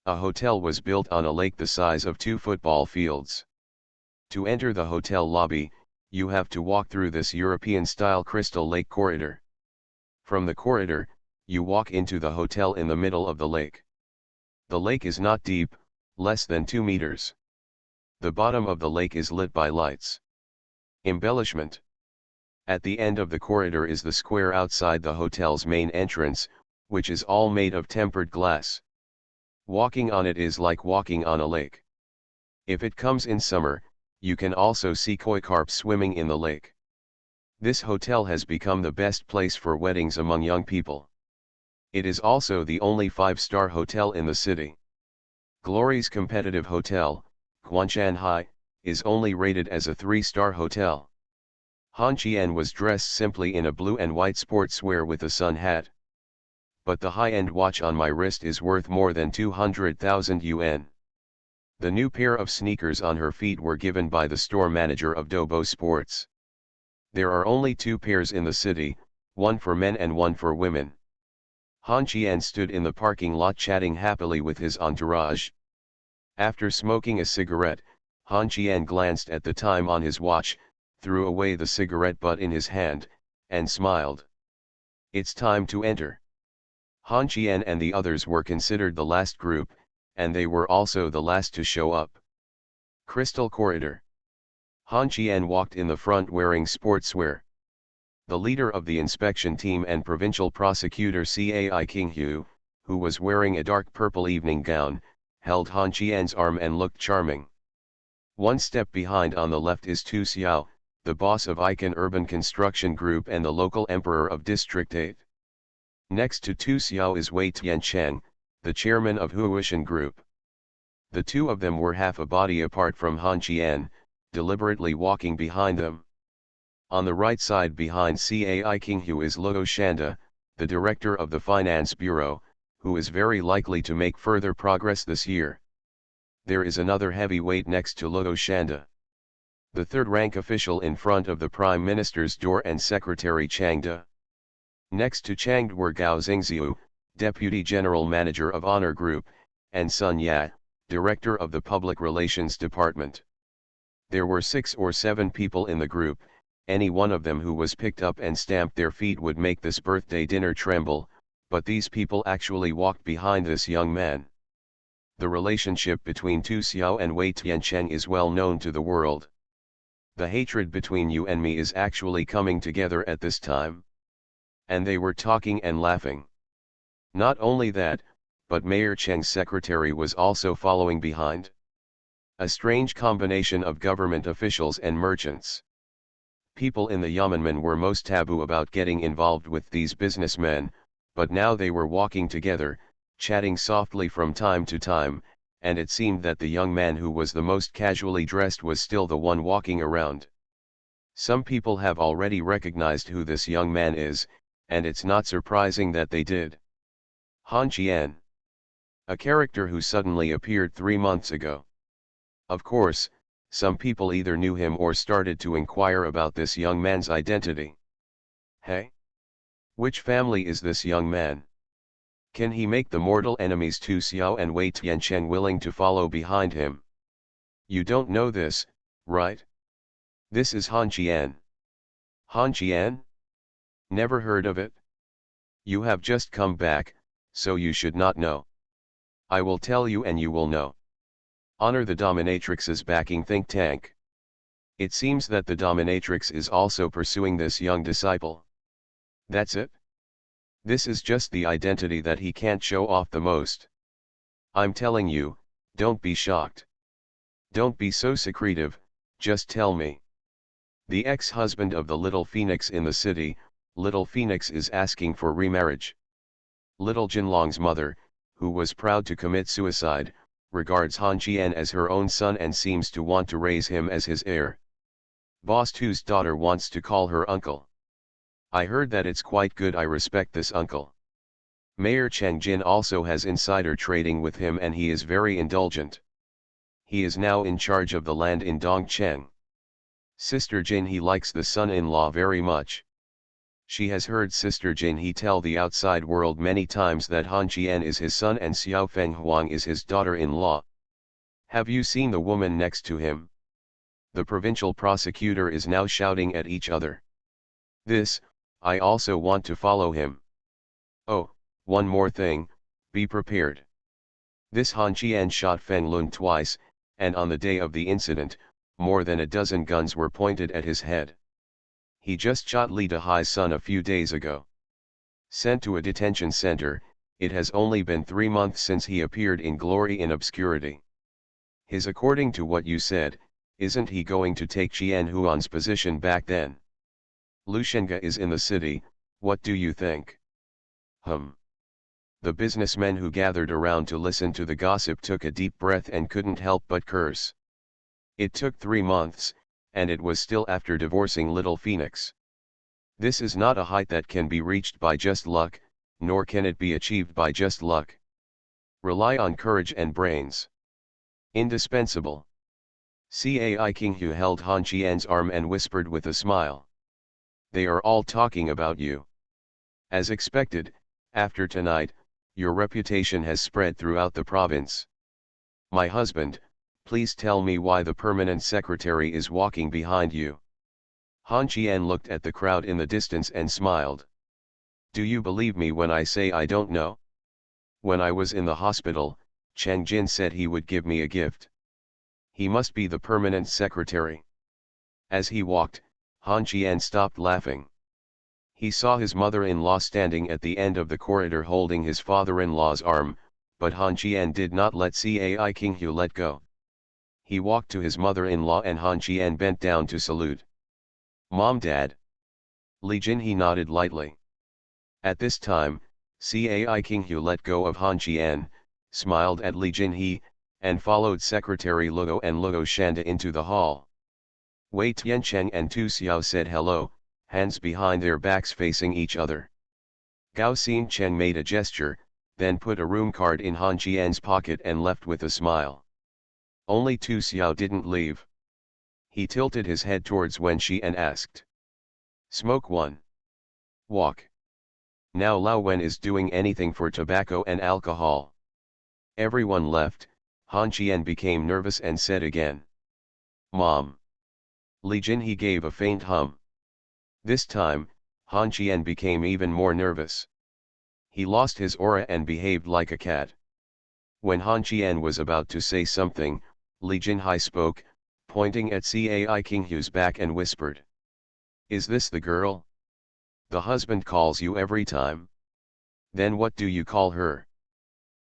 A hotel was built on a lake the size of 2 football fields. To enter the hotel lobby, you have to walk through this European-style crystal lake corridor. From the corridor, you walk into the hotel in the middle of the lake. The lake is not deep, less than 2 meters. The bottom of the lake is lit by lights. Embellishment. At the end of the corridor is the square outside the hotel's main entrance, which is all made of tempered glass. Walking on it is like walking on a lake. If it comes in summer, you can also see koi carp swimming in the lake. This hotel has become the best place for weddings among young people. It is also the only 5-star hotel in the city. Glory's competitive hotel, Quanshan is only rated as a 3-star hotel. Han Qian was dressed simply in a blue and white sportswear with a sun hat. But the high-end watch on my wrist is worth more than 200,000 yuan. The new pair of sneakers on her feet were given by the store manager of Dobo Sports. There are only 2 pairs in the city, one for men and one for women. Han Qian stood in the parking lot chatting happily with his entourage. After smoking a cigarette, Han Qian glanced at the time on his watch, threw away the cigarette butt in his hand, and smiled. It's time to enter. Han Qian and the others were considered the last group, and they were also the last to show up. Crystal Corridor. Han Qian walked in the front wearing sportswear. The leader of the inspection team and provincial prosecutor Cai King Hu, who was wearing a dark purple evening gown, held Han Qian's arm and looked charming. One step behind on the left is Tu Xiao, the boss of Icon Urban Construction Group and the local emperor of District 8. Next to Tu Xiao is Wei Tiancheng, the chairman of Huishan Group. The two of them were half a body apart from Han Qian, deliberately walking behind them. On the right side behind Cai King Hu is Luo Shanda, the director of the finance bureau, who is very likely to make further progress this year. There is another heavyweight next to Luo Shanda. The third-rank official in front of the Prime Minister's door and Secretary Chang De. Next to Chang De were Gao Xingziu, Deputy General Manager of Honor Group, and Sun Ya, Director of the Public Relations Department. There were 6 or 7 people in the group. Any one of them who was picked up and stamped their feet would make this birthday dinner tremble, but these people actually walked behind this young man. The relationship between Tu Xiao and Wei Tiancheng is well known to the world. The hatred between you and me is actually coming together at this time. And they were talking and laughing. Not only that, but Mayor Cheng's secretary was also following behind. A strange combination of government officials and merchants. People in the Yunnan were most taboo about getting involved with these businessmen, but now they were walking together, chatting softly from time to time, and it seemed that the young man who was the most casually dressed was still the one walking around. Some people have already recognized who this young man is, and it's not surprising that they did. Han Qian. A character who suddenly appeared 3 months ago. Of course, some people either knew him or started to inquire about this young man's identity. Hey? Which family is this young man? Can he make the mortal enemies Tu Xiao and Wei Tiancheng willing to follow behind him? You don't know this, right? This is Han Qian. Han Qian? Never heard of it? You have just come back, so you should not know. I will tell you and you will know. Honor the dominatrix's backing think tank. It seems that the dominatrix is also pursuing this young disciple. That's it? This is just the identity that he can't show off the most. I'm telling you, don't be shocked. Don't be so secretive, just tell me. The ex-husband of the little phoenix in the city, little phoenix is asking for remarriage. Little Jinlong's mother, who was proud to commit suicide, regards Han Qian as her own son and seems to want to raise him as his heir. Boss Tu's daughter wants to call her uncle. I heard that it's quite good. I respect this uncle. Mayor Cheng Jin also has insider trading with him and he is very indulgent. He is now in charge of the land in Dongcheng. Sister Jin he likes the son-in-law very much. She has heard Sister Jin he tell the outside world many times that Han Qian is his son and Xiao Feng Huang is his daughter-in-law. Have you seen the woman next to him? The provincial prosecutor is now shouting at each other. This, I also want to follow him. Oh, one more thing, be prepared. This Han Qian shot Feng Lun twice, and on the day of the incident, more than a dozen guns were pointed at his head. He just shot Li Dehai's son a few days ago. Sent to a detention center, it has only been 3 months since he appeared in glory in obscurity. According to what you said, isn't he going to take Qian Huan's position back then? Lu Shenga is in the city, what do you think? The businessmen who gathered around to listen to the gossip took a deep breath and couldn't help but curse. It took 3 months, and it was still after divorcing Little Phoenix. This is not a height that can be reached by just luck, nor can it be achieved by just luck. Rely on courage and brains. Indispensable. Cai King Hu held Han Qian's arm and whispered with a smile. They are all talking about you. As expected, after tonight, your reputation has spread throughout the province. My husband, please tell me why the permanent secretary is walking behind you. Han Qian looked at the crowd in the distance and smiled. Do you believe me when I say I don't know? When I was in the hospital, Cheng Jin said he would give me a gift. He must be the permanent secretary. As he walked, Han Qian stopped laughing. He saw his mother-in-law standing at the end of the corridor holding his father-in-law's arm, but Han Qian did not let Cai King Hu let go. He walked to his mother-in-law and Han Qian bent down to salute. Mom, Dad. Li Jinhe nodded lightly. At this time, Cai King Hu let go of Han Qian, smiled at Li Jinhe, and followed Secretary Luo and Luo Shanda into the hall. Wei Tiancheng and Tu Xiao said hello, hands behind their backs facing each other. Gao Xingcheng made a gesture, then put a room card in Han Qian's pocket and left with a smile. Only Tu Xiao didn't leave. He tilted his head towards Wen Shi and asked. Smoke one. Walk. Now Lao Wen is doing anything for tobacco and alcohol. Everyone left. Han Qian became nervous and said again. Mom. Li Jinhe gave a faint hum. This time, Han Qian became even more nervous. He lost his aura and behaved like a cat. When Han Qian was about to say something, Li Jinhai spoke, pointing at Cai Qinghu's back and whispered. Is this the girl? The husband calls you every time. Then what do you call her?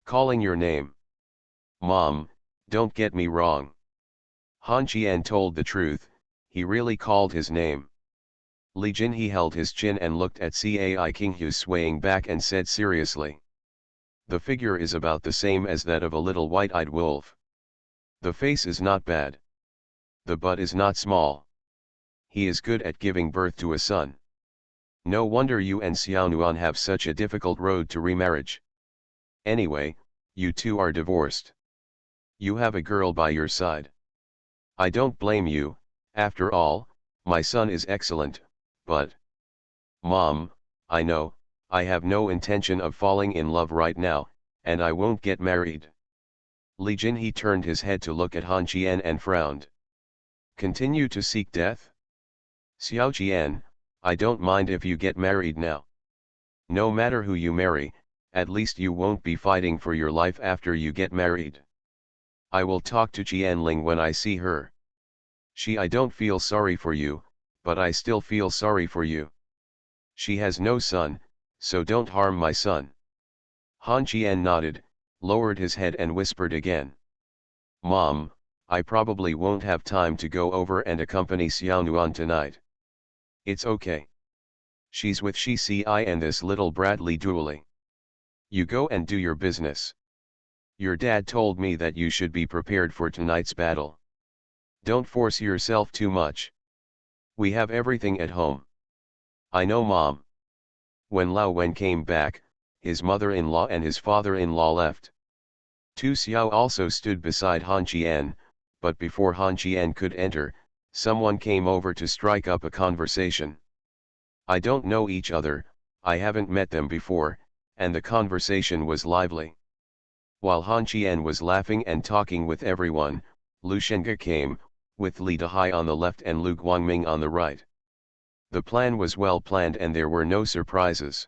Calling your name. Mom, don't get me wrong. Han Qian told the truth, he really called his name. Li Jinhe held his chin and looked at Cai Qinghu swaying back and said seriously. The figure is about the same as that of a little white-eyed wolf. The face is not bad. The butt is not small. He is good at giving birth to a son. No wonder you and Xiaonuan have such a difficult road to remarriage. Anyway, you two are divorced. You have a girl by your side. I don't blame you, after all, my son is excellent, but... Mom, I know, I have no intention of falling in love right now, and I won't get married. Li Jinhe turned his head to look at Han Qian and frowned. Continue to seek death? Xiao Qian, I don't mind if you get married now. No matter who you marry, at least you won't be fighting for your life after you get married. I will talk to Qianling when I see her. I don't feel sorry for you, but I still feel sorry for you. She has no son, so don't harm my son. Han Qian nodded, lowered his head and whispered again. Mom, I probably won't have time to go over and accompany Xiaonuan tonight. It's okay. She's with Ci and this little Bradley Dooley. You go and do your business. Your dad told me that you should be prepared for tonight's battle. Don't force yourself too much. We have everything at home. I know, Mom. When Lao Wen came back, his mother-in-law and his father-in-law left. Tu Xiao also stood beside Han Qian, but before Han Qian could enter, someone came over to strike up a conversation. I don't know each other, I haven't met them before, and the conversation was lively. While Han Qian was laughing and talking with everyone, Lu Shengge came, with Li Dehai on the left and Lu Guangming on the right. The plan was well planned and there were no surprises.